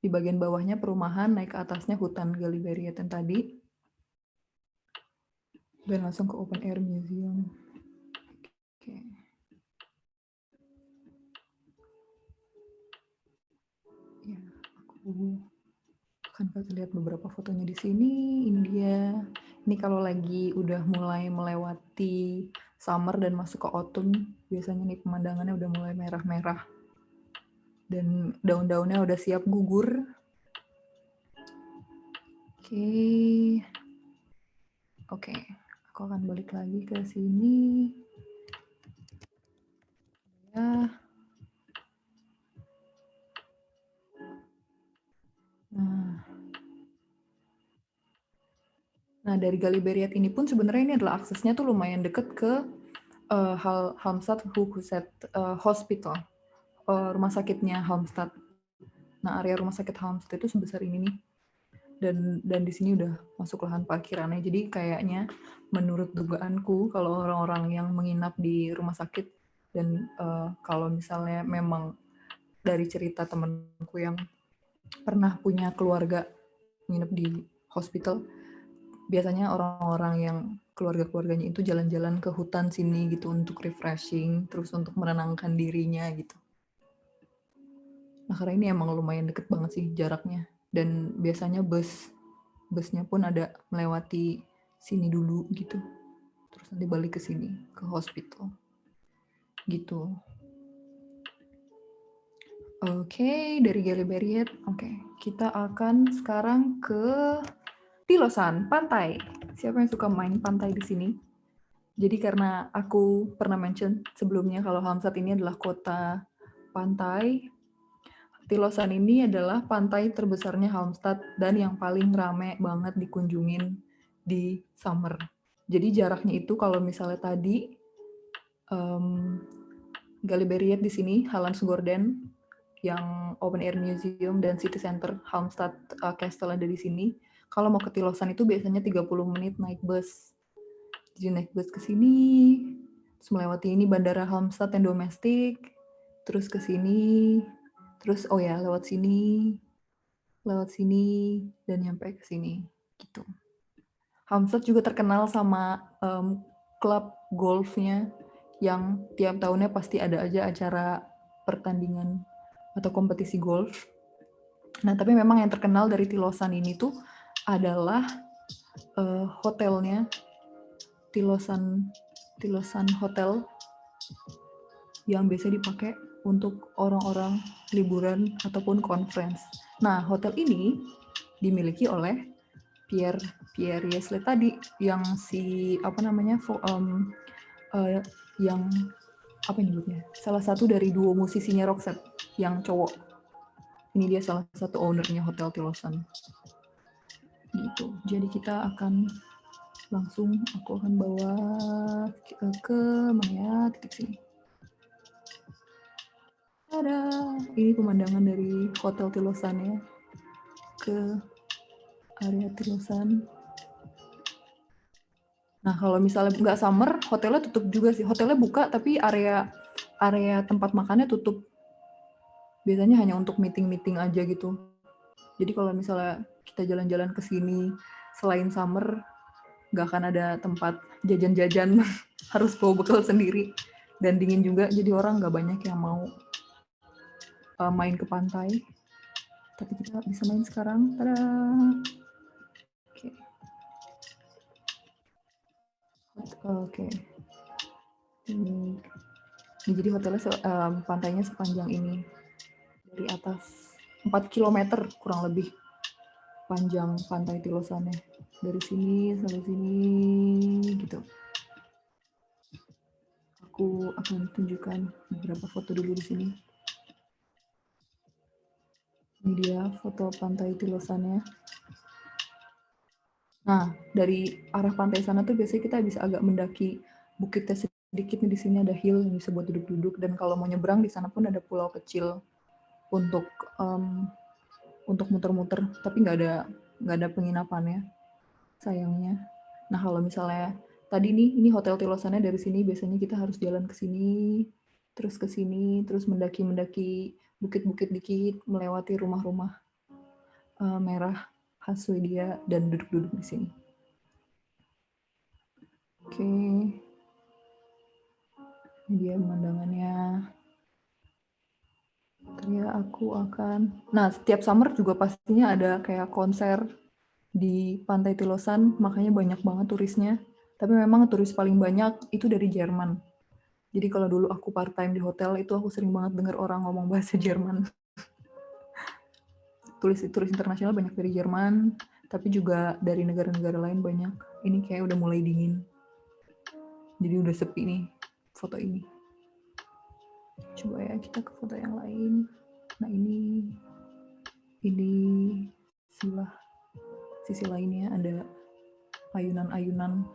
[SPEAKER 1] Di bagian bawahnya perumahan, naik ke atasnya hutan Galiberiet yang tadi. Dan langsung ke open air museum. Kan kita lihat beberapa fotonya di sini. Ini dia. Ini kalau lagi udah mulai melewati summer dan masuk ke autumn, biasanya nih pemandangannya udah mulai merah-merah. Dan daun-daunnya udah siap gugur. Oke. Aku akan balik lagi ke sini. Ya. Nah, dari Galiberiat ini pun sebenarnya ini adalah aksesnya tuh lumayan deket ke Halmstad Huset Hospital, rumah sakitnya Halmstad. Nah, area rumah sakit Halmstad itu sebesar ini nih. Dan di sini udah masuk lahan parkirannya. Jadi kayaknya menurut dugaanku kalau orang-orang yang menginap di rumah sakit dan kalau misalnya memang dari cerita temanku yang pernah punya keluarga menginap di hospital, biasanya orang-orang yang keluarga-keluarganya itu jalan-jalan ke hutan sini gitu untuk refreshing, terus untuk menenangkan dirinya gitu. Nah, karena ini emang lumayan deket banget sih jaraknya. Dan biasanya busnya pun ada melewati sini dulu gitu. Terus nanti balik ke sini, ke hospital. Gitu. Oke, dari Galiberiet. Oke, kita akan sekarang ke Tilosan, pantai. Siapa yang suka main pantai di sini? Jadi karena aku pernah mention sebelumnya kalau Halmstad ini adalah kota pantai, Tilosan ini adalah pantai terbesarnya Halmstad dan yang paling rame banget dikunjungin di summer. Jadi jaraknya itu kalau misalnya tadi Galiberiet di sini, Hallandsgården, yang Open Air Museum dan City Center Halmstad Castle ada di sini. Kalau mau ke Tilosan itu biasanya 30 menit naik bus. Jadi naik bus ke sini, terus melewati ini Bandara Halmstad yang domestik, terus ke sini, terus lewat sini, dan nyampe ke sini gitu. Halmstad juga terkenal sama klub golfnya yang tiap tahunnya pasti ada aja acara pertandingan atau kompetisi golf. Nah, tapi memang yang terkenal dari Tilosan ini tuh adalah hotelnya, Tilosan Hotel, yang biasa dipakai untuk orang-orang liburan ataupun conference. Nah, hotel ini dimiliki oleh Pierre Yesle tadi, yang yang apa nyebutnya? Salah satu dari duo musisinya Roxette yang cowok. Ini dia salah satu ownernya Hotel Tilosan. Gitu. Jadi kita akan langsung, aku akan bawa ke mana ya, titik sini. Ada, ini pemandangan dari Hotel Tilosan ya, ke area Tilosan. Nah, kalau misalnya nggak summer, hotelnya tutup juga sih. Hotelnya buka, tapi area tempat makannya tutup. Biasanya hanya untuk meeting-meeting aja gitu. Jadi kalau misalnya kita jalan-jalan ke sini, selain summer, nggak akan ada tempat jajan-jajan, harus bawa bekal sendiri. Dan dingin juga, jadi orang nggak banyak yang mau main ke pantai. Tapi kita bisa main sekarang. Tada! Oke. Ini jadi hotelnya pantainya sepanjang ini. Dari atas 4 km kurang lebih panjang pantai Tilosannya. Dari sini sampai sini gitu. Aku akan tunjukkan beberapa foto dulu di sini. Ini dia foto pantai Tilosannya. Nah, dari arah pantai sana tuh biasanya kita bisa agak mendaki bukitnya sedikit. Nih di sini ada hill yang bisa buat duduk-duduk, dan kalau mau nyebrang di sana pun ada pulau kecil untuk muter-muter, tapi nggak ada penginapannya, sayangnya. Nah, kalau misalnya tadi nih, ini Hotel Tilosannya dari sini biasanya kita harus jalan ke sini, terus ke sini, terus mendaki bukit-bukit dikit, melewati rumah-rumah merah khas Swedia dan duduk-duduk di sini. Oke. Ini dia pemandangannya. Ya, aku akan... Nah, setiap summer juga pastinya ada kayak konser di Pantai Tilosan, makanya banyak banget turisnya. Tapi memang turis paling banyak itu dari Jerman. Jadi kalau dulu aku part-time di hotel, itu aku sering banget dengar orang ngomong bahasa Jerman. Turis internasional banyak dari Jerman, tapi juga dari negara-negara lain banyak. Ini kayak udah mulai dingin. Jadi udah sepi nih foto ini. Coba ya kita ke foto yang lain. Nah ini sisi lainnya ada ayunan-ayunan.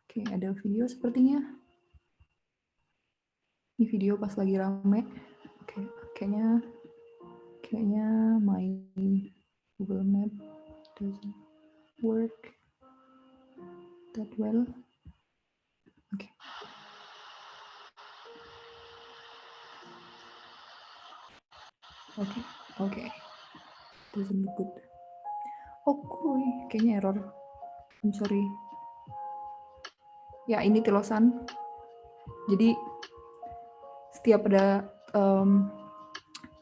[SPEAKER 1] Oke, ada video sepertinya. Ini video pas lagi rame. Oke, kayaknya my Google Map doesn't work that well. Oke. Oke. Doesn't look good. Oh, kayaknya error. I'm sorry. Ya, ini Tilosan. Jadi setiap ada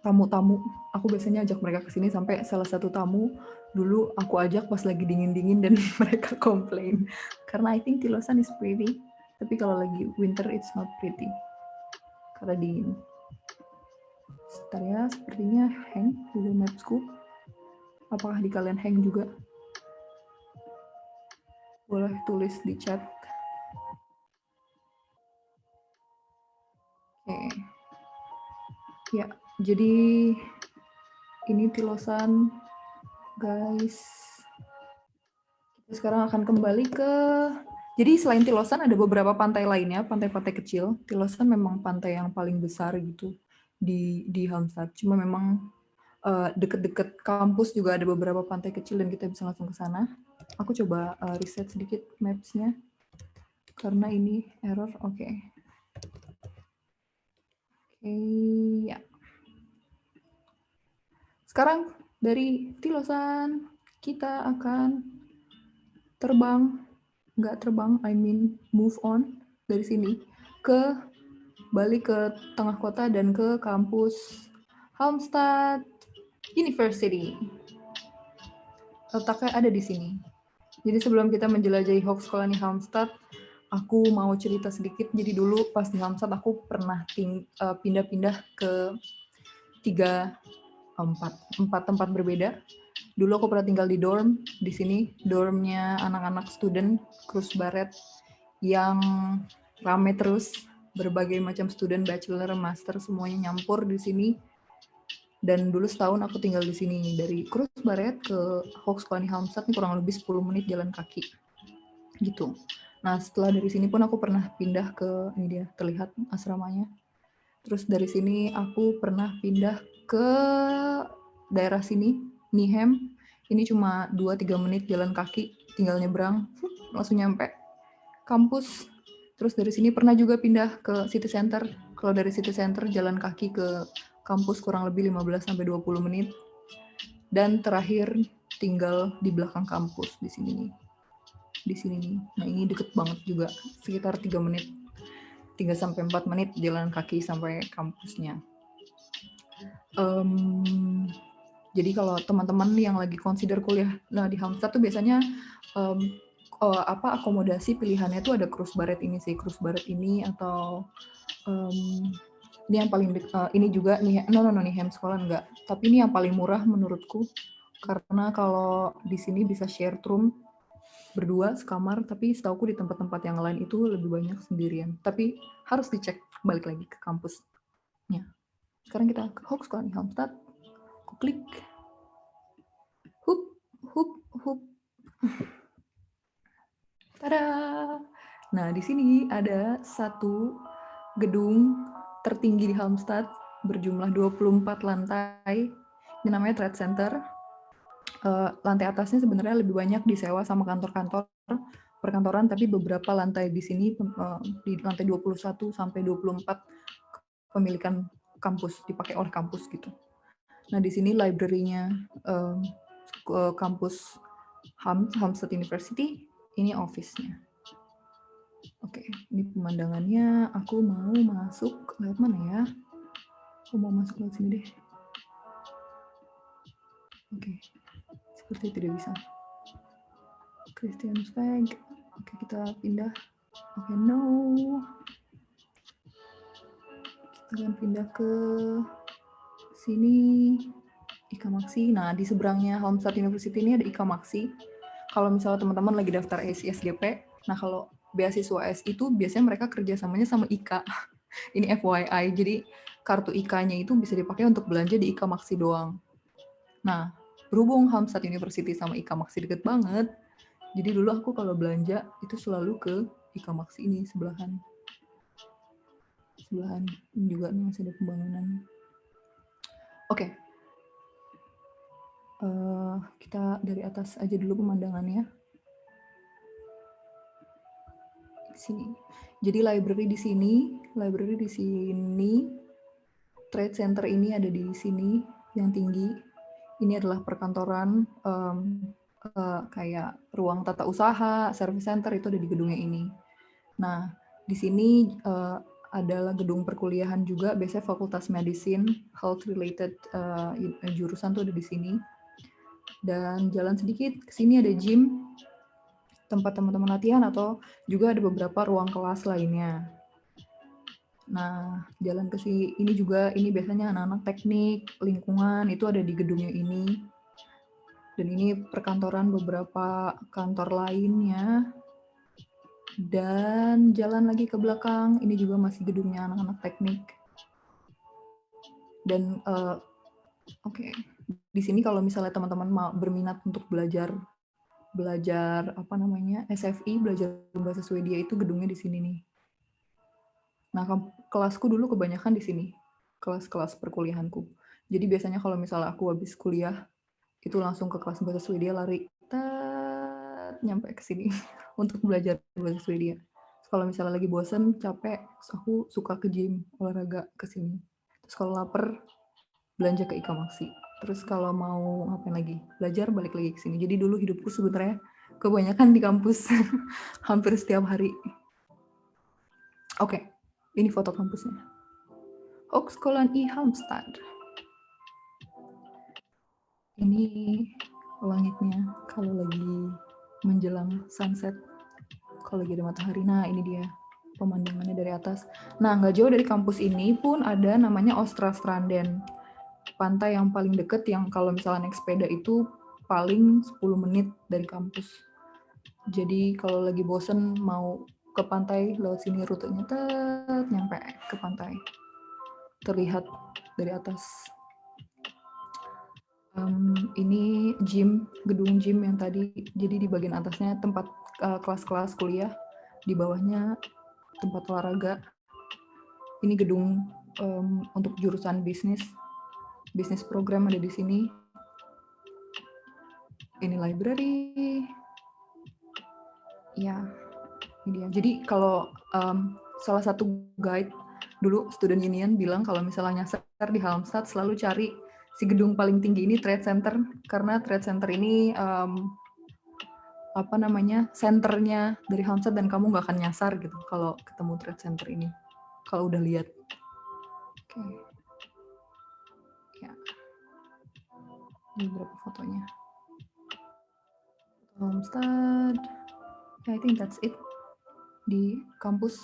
[SPEAKER 1] tamu-tamu, aku biasanya ajak mereka ke sini sampai salah satu tamu dulu aku ajak pas lagi dingin-dingin dan mereka komplain. Karena I think Tilosan is pretty, tapi kalau lagi winter it's not pretty. Karena dingin. Sebentar ya, sepertinya hang Google Maps-ku. Apakah di kalian hang juga? Boleh tulis di chat. Oke. Ya, jadi ini Tilosan, guys. Kita sekarang akan kembali ke... Jadi selain Tilosan ada beberapa pantai lainnya, pantai-pantai kecil. Tilosan memang pantai yang paling besar gitu di Halmstad. Cuma memang deket-deket kampus juga ada beberapa pantai kecil dan kita bisa langsung ke sana. Aku coba reset sedikit maps-nya karena ini error. Oke, ya. Sekarang dari Tilosan kita akan move on dari sini balik ke tengah kota dan ke kampus Halmstad University. Letaknya ada di sini. Jadi sebelum kita menjelajahi Hogescholen Halmstad, aku mau cerita sedikit. Jadi dulu pas di Halmstad aku pernah pindah-pindah ke empat tempat berbeda. Dulu aku pernah tinggal di dorm. Di sini dormnya anak-anak student Kruisbaret yang rame terus, berbagai macam student, bachelor, master, semuanya nyampur di sini. Dan dulu setahun aku tinggal di sini. Dari Kruisbaret ke Hogescholen Halmstad ini kurang lebih 10 menit jalan kaki. Gitu. Nah, setelah dari sini pun aku pernah pindah ke, ini dia, terlihat asramanya. Terus dari sini aku pernah pindah ke daerah sini, Nijhem. Ini cuma 2-3 menit jalan kaki, tinggal nyebrang, langsung nyampe kampus. Terus dari sini pernah juga pindah ke City Center. Kalau dari City Center jalan kaki ke kampus kurang lebih 15-20 menit. Dan terakhir tinggal di belakang kampus di sini nih. Di sini nih. Nah, ini deket banget juga, sekitar 3 menit. 3-4 menit jalan kaki sampai kampusnya. Jadi kalau teman-teman yang lagi consider kuliah di Halmstad tuh biasanya akomodasi pilihannya tuh ada Kruisbaret ini sih, Kruisbaret ini atau ini yang paling ini juga nih, Nijhem sekolah enggak, tapi ini yang paling murah menurutku karena kalau di sini bisa share room berdua sekamar, tapi setauku di tempat-tempat yang lain itu lebih banyak sendirian. Tapi harus dicek balik lagi ke kampusnya. Sekarang kita ke Hogescholen Halmstad. Aku klik. Hup. Tada! Nah, di sini ada satu gedung tertinggi di Halmstad berjumlah 24 lantai. Ini namanya Trade Center. Lantai atasnya sebenarnya lebih banyak disewa sama kantor-kantor perkantoran, tapi beberapa lantai di sini di lantai 21 sampai 24 pemilikan kampus, dipakai oleh kampus gitu. Nah, di sini library-nya kampus Halmstad University, ini office-nya. Oke, ini pemandangannya. Aku mau masuk, lewat mana ya? Aku mau masuk ke sini deh. Oke, seperti tidak bisa. Christian Flag. Oke, kita pindah. Oke, no. Kita akan pindah ke sini. Ika Maxi. Nah, di seberangnya Halmstad University ini ada Ika Maxi. Kalau misalnya teman-teman lagi daftar SGP, nah kalau beasiswa S itu biasanya mereka kerjasamanya sama IKA. Ini FYI, jadi kartu IKA-nya itu bisa dipakai untuk belanja di Ika Maxi doang. Nah, berhubung Halmstad University sama Ika Maxi deket banget, jadi dulu aku kalau belanja itu selalu ke Ika Maxi ini sebelahan. Sebelahan ini juga nih masih ada pembangunan. Oke. Kita dari atas aja dulu pemandangannya. Di sini. Jadi library di sini, trade center ini ada di sini yang tinggi. Ini adalah perkantoran, kayak ruang tata usaha, service center itu ada di gedungnya ini. Nah, di sini adalah gedung perkuliahan juga, biasanya fakultas medicine, health related jurusan tuh ada di sini. Dan jalan sedikit ke sini ada gym, tempat teman-teman latihan, atau juga ada beberapa ruang kelas lainnya. Nah, jalan ke sini juga, ini biasanya anak-anak teknik, lingkungan, itu ada di gedungnya ini. Dan ini perkantoran beberapa kantor lainnya. Dan jalan lagi ke belakang, ini juga masih gedungnya anak-anak teknik. Dan oke, di sini kalau misalnya teman-teman mau berminat untuk belajar apa namanya SFI, belajar bahasa Swedia, itu gedungnya di sini nih. Nah, kelasku dulu kebanyakan di sini, kelas-kelas perkuliahanku. Jadi biasanya kalau misalnya aku habis kuliah, itu langsung ke kelas bahasa Swedia, lari nyampe ke sini untuk belajar bahasa Swedia. Kalau misalnya lagi bosen, capek, aku suka ke gym, olahraga ke sini. Terus kalau lapar, belanja ke Ika Maxi. Terus kalau mau ngapain lagi? Belajar, balik lagi ke sini. Jadi dulu hidupku sebenarnya kebanyakan di kampus, hampir setiap hari. Oke, ini foto kampusnya. Hogescholen i Halmstad. Ini langitnya kalau lagi menjelang sunset. Kalau lagi ada matahari, nah ini dia pemandangannya dari atas. Nah, nggak jauh dari kampus ini pun ada namanya Ostrastranden. Pantai yang paling deket yang kalau misalnya naik sepeda itu paling 10 menit dari kampus. Jadi kalau lagi bosen mau ke pantai, lewat sini rutenya nyampe ke pantai. Terlihat dari atas. Ini gym, gedung gym yang tadi, jadi di bagian atasnya tempat kelas-kelas kuliah, di bawahnya tempat olahraga. Ini gedung untuk jurusan bisnis program ada di sini. Ini library. Ya, ini dia. Jadi kalau salah satu guide dulu student union bilang kalau misalnya nyasar di Halmstad selalu cari si gedung paling tinggi ini, trade center, karena trade center ini senternya dari Halmstad dan kamu nggak akan nyasar gitu kalau ketemu trade center ini, kalau udah lihat. Oke. Ya. Ini berapa fotonya? Halmstad. I think that's it di kampus.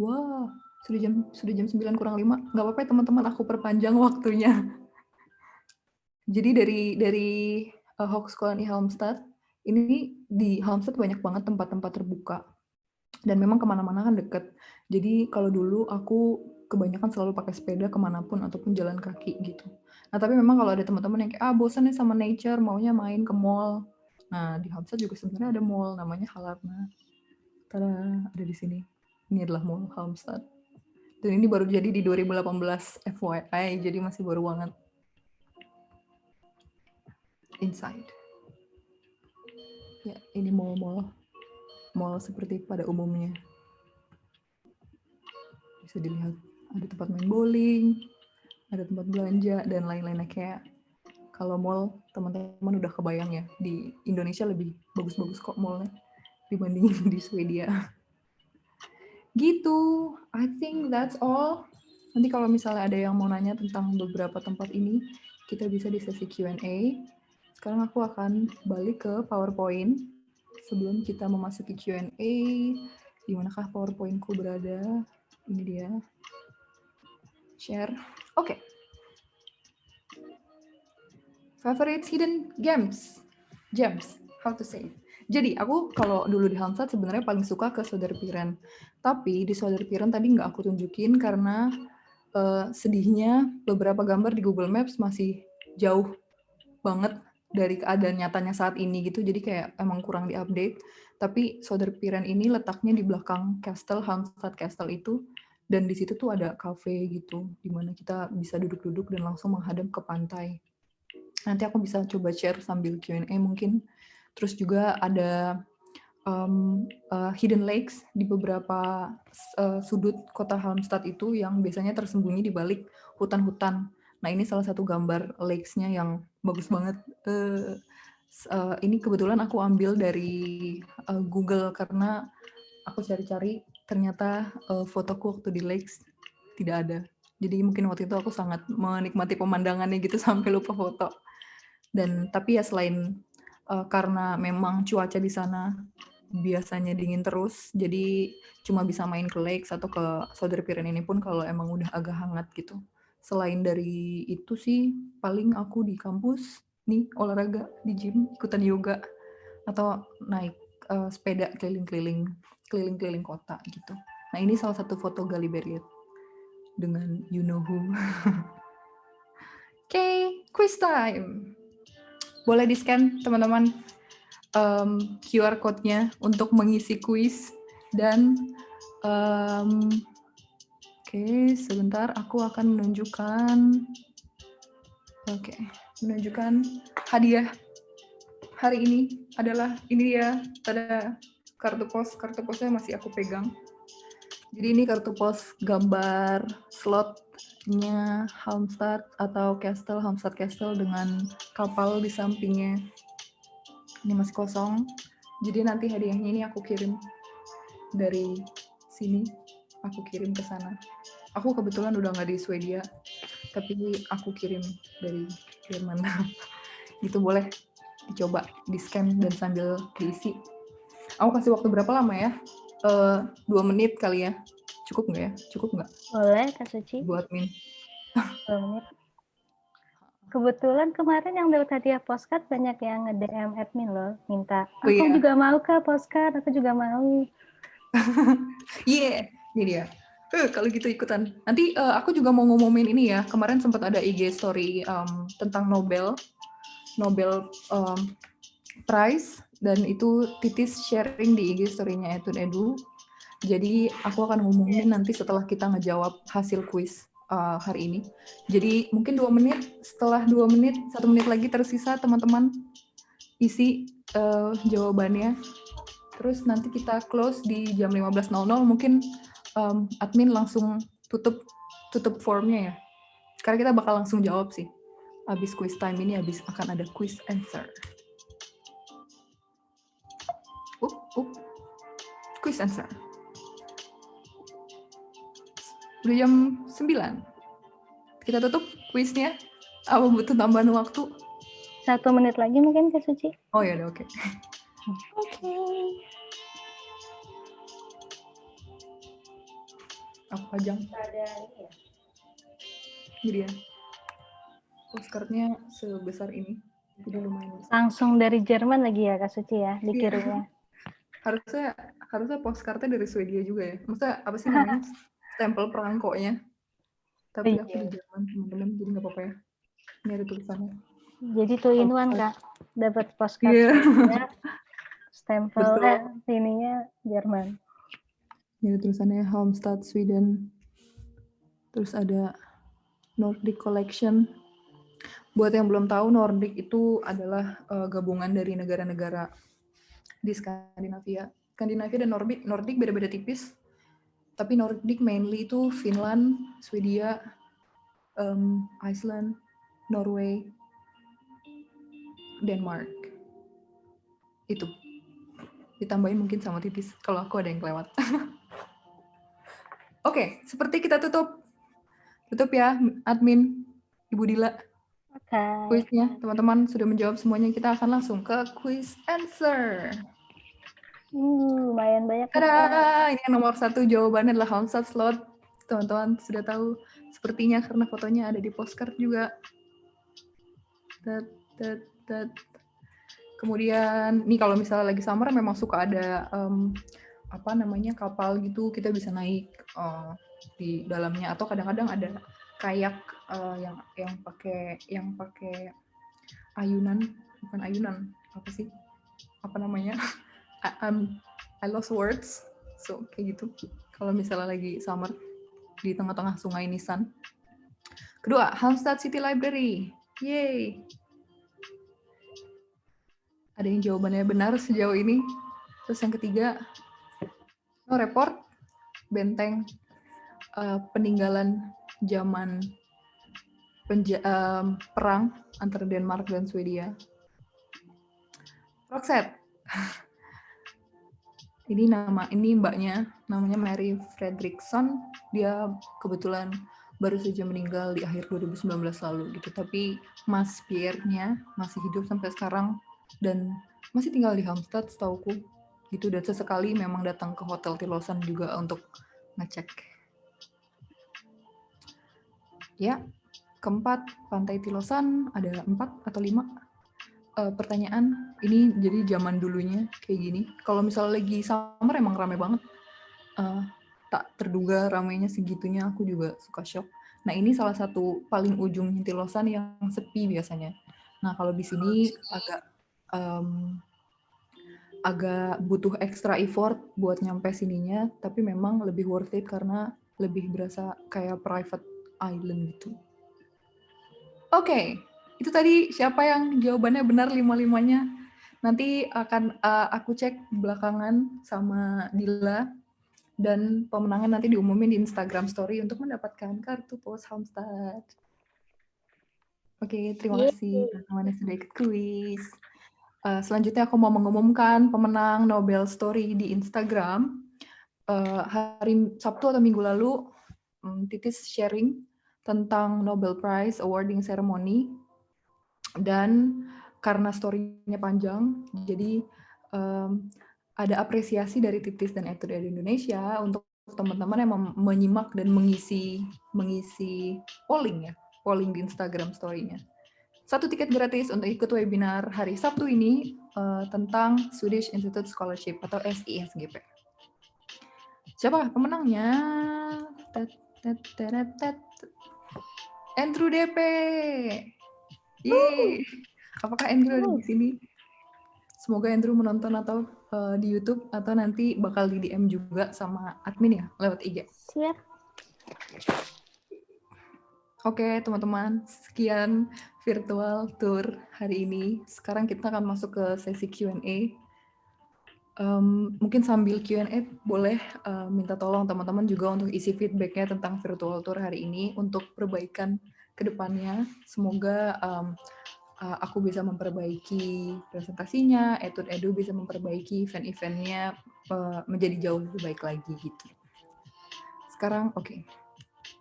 [SPEAKER 1] Wah, sudah jam 9 kurang 5. Nggak apa-apa ya teman-teman, aku perpanjang waktunya. Jadi dari Hogescholen i Halmstad, ini di Halmstad banyak banget tempat-tempat terbuka. Dan memang kemana-mana kan deket. Jadi kalau dulu aku kebanyakan selalu pakai sepeda kemanapun ataupun jalan kaki gitu. Nah tapi memang kalau ada teman-teman yang kayak bosan nih sama nature, maunya main ke mall. Nah di Halmstad juga sebenarnya ada mall namanya Halarna. Tada, ada di sini. Ini adalah mall Halmstad. Dan ini baru jadi di 2018 FYI, jadi masih baru banget. Inside. Ya, ini mall seperti pada umumnya. Bisa dilihat, ada tempat main bowling, ada tempat belanja, dan lain-lainnya. Kayak kalau mall, teman-teman udah kebayang ya, di Indonesia lebih bagus-bagus kok mallnya dibandingin di Swedia. Gitu, I think that's all. Nanti kalau misalnya ada yang mau nanya tentang beberapa tempat ini, kita bisa di sesi Q&A. Sekarang aku akan balik ke PowerPoint. Sebelum kita memasuki Q&A, di manakah PowerPoint-ku berada? Ini dia. Share. Oke. Favorite hidden gems. Gems, how to say it. Jadi aku kalau dulu di Hamstad sebenarnya paling suka ke Söderpiren. Tapi di Söderpiren tadi nggak aku tunjukin karena sedihnya beberapa gambar di Google Maps masih jauh banget dari keadaan nyatanya saat ini gitu. Jadi kayak emang kurang diupdate. Tapi Söderpiren ini letaknya di belakang Castle, Halmstad Castle itu. Dan di situ tuh ada cafe gitu, di mana kita bisa duduk-duduk dan langsung menghadap ke pantai. Nanti aku bisa coba share sambil Q&A mungkin. Terus juga ada hidden lakes di beberapa sudut kota Halmstad itu yang biasanya tersembunyi di balik hutan-hutan. Nah, ini salah satu gambar lakes-nya yang bagus banget. Ini kebetulan aku ambil dari Google karena aku cari-cari ternyata fotoku waktu di lakes tidak ada. Jadi mungkin waktu itu aku sangat menikmati pemandangannya gitu sampai lupa foto. Dan tapi ya selain karena memang cuaca di sana biasanya dingin terus, jadi cuma bisa main ke lakes atau ke Söderpiren ini pun kalau emang udah agak hangat gitu. Selain dari itu sih, paling aku di kampus nih olahraga di gym, ikutan yoga atau naik sepeda keliling-keliling kota gitu. Nah ini salah satu foto Gali Berliet dengan you know who. Oke, quiz time. Boleh di-scan teman-teman QR code-nya untuk mengisi kuis dan oke, sebentar aku akan menunjukkan hadiah hari ini adalah ini dia, ada kartu posnya masih aku pegang. Jadi ini kartu pos gambar slotnya Halmstad atau Castle, Halmstad Castle dengan kapal di sampingnya. Ini masih kosong. Jadi nanti hadiahnya ini aku kirim dari sini, aku kirim ke sana. Aku kebetulan udah nggak di Swedia, tapi aku kirim dari Jerman. Itu boleh dicoba, di-scan dan sambil diisi. Aku kasih waktu berapa lama ya? 2 menit kali ya. Cukup nggak ya? Cukup nggak?
[SPEAKER 3] Boleh, Kak Suci.
[SPEAKER 1] Buat min.
[SPEAKER 3] 2 menit. Kebetulan kemarin yang dapat hadiah postcard banyak yang nge-DM admin loh, minta,
[SPEAKER 1] Oh,
[SPEAKER 3] aku
[SPEAKER 1] iya.
[SPEAKER 3] juga mau Kak postcard, aku juga mau.
[SPEAKER 1] Iya, ini dia. Kalau gitu ikutan. Nanti aku juga mau ngomongin ini ya. Kemarin sempat ada IG story tentang Nobel Prize dan itu Titis sharing di IG story-nya Edu. Jadi aku akan ngomongin nanti setelah kita ngejawab hasil kuis hari ini. Jadi mungkin 2 menit, setelah 2 menit, 1 menit lagi tersisa teman-teman isi jawabannya. Terus nanti kita close di jam 15.00, mungkin admin langsung tutup formnya ya. Sekarang kita bakal langsung jawab sih. Habis quiz time ini akan ada quiz answer. Quiz answer. Udah jam 9. Kita tutup quiznya. Apa butuh tambahan waktu?
[SPEAKER 3] 1 menit lagi mungkin Kak Suci.
[SPEAKER 1] Oh ya udah, oke.
[SPEAKER 3] Oke.
[SPEAKER 1] Aku pajang. Jadi ya. Postcardnya sebesar ini. Jadi lumayan besar.
[SPEAKER 3] Langsung dari Jerman lagi ya Kak Suci ya, dikirimnya.
[SPEAKER 1] Harusnya postcardnya dari Swedia juga ya. Maksudnya apa sih namanya? Stempel perangkonya. Tapi aku di Jerman teman-teman, jadi nggak apa-apa ya. Ini ada tulisannya.
[SPEAKER 3] Jadi tuh in one Kak, dapat postcard
[SPEAKER 1] Swedia,
[SPEAKER 3] stempel ininya Jerman.
[SPEAKER 1] Ini ada tulisannya Halmstad, Sweden. Terus ada Nordic Collection. Buat yang belum tahu, Nordic itu adalah gabungan dari negara-negara di Skandinavia. Skandinavia dan Nordic beda-beda tipis. Tapi Nordic mainly itu Finland, Swedia, Iceland, Norway, Denmark. Itu. Ditambahin mungkin sama tipis kalau aku ada yang kelewat. Oke, seperti kita tutup Tutup ya, admin, Ibu Dila.
[SPEAKER 3] Oke.
[SPEAKER 1] Kuisnya, teman-teman sudah menjawab semuanya. Kita akan langsung ke quiz answer.
[SPEAKER 3] Lumayan banyak.
[SPEAKER 1] Tada! Ini yang nomor 1 jawabannya adalah Haunted Slot. Teman-teman sudah tahu sepertinya karena fotonya ada di postcard juga. Kemudian, nih kalau misalnya lagi summer memang suka ada kapal gitu, kita bisa naik di dalamnya, atau kadang-kadang ada kayak yang pakai ayunan, bukan ayunan, apa sih? Apa namanya? I lost words. So, kayak gitu. Kalau misalnya lagi summer di tengah-tengah sungai Nisan. Kedua, Halmstad City Library. Yay! Ada yang jawabannya benar sejauh ini. Terus yang ketiga, report benteng peninggalan zaman perang antara Denmark dan Swedia. Roxette. Ini mbaknya, namanya Mary Fredriksson. Dia kebetulan baru saja meninggal di akhir 2019 lalu gitu. Tapi Mas Pierre-nya masih hidup sampai sekarang dan masih tinggal di Halmstad setauku gitu, dan sesekali memang datang ke Hotel Tilosan juga untuk ngecek. Ya, keempat, Pantai Tilosan ada 4 atau 5. Pertanyaan, ini jadi zaman dulunya kayak gini. Kalau misalnya lagi summer emang rame banget. Tak terduga ramainya segitunya, aku juga suka shock. Nah, ini salah satu paling ujung Tilosan yang sepi biasanya. Nah, kalau di sini agak butuh extra effort buat nyampe sininya, tapi memang lebih worth it karena lebih berasa kayak private island gitu. Oke. Itu tadi siapa yang jawabannya benar 5-5-nya. Nanti akan aku cek belakangan sama Dila, dan pemenangan nanti diumumin di Instagram Story untuk mendapatkan kartu pos Halmstad. Oke, terima kasih teman-teman yang sudah ikut kuis. Selanjutnya aku mau mengumumkan pemenang Nobel Story di Instagram. Hari Sabtu atau Minggu lalu, Titis sharing tentang Nobel Prize Awarding Ceremony. Dan karena story-nya panjang, jadi ada apresiasi dari Titis dan Etude Edu Indonesia untuk teman-teman yang menyimak dan mengisi polling di Instagram story-nya. 1 tiket gratis untuk ikut webinar hari Sabtu ini tentang Swedish Institute Scholarship atau SISGP. Siapa pemenangnya? Andrew DP. Yeay. Apakah Andrew ada di sini? Semoga Andrew menonton atau di YouTube, atau nanti bakal di DM juga sama admin ya, lewat IG.
[SPEAKER 3] Siap.
[SPEAKER 1] Oke, teman-teman, sekian virtual tour hari ini. Sekarang kita akan masuk ke sesi Q&A. Mungkin sambil Q&A boleh minta tolong teman-teman juga untuk isi feedback-nya tentang virtual tour hari ini untuk perbaikan ke depannya. Semoga aku bisa memperbaiki presentasinya, Etude Edu bisa memperbaiki event-eventnya menjadi jauh lebih baik lagi gitu. Sekarang oke.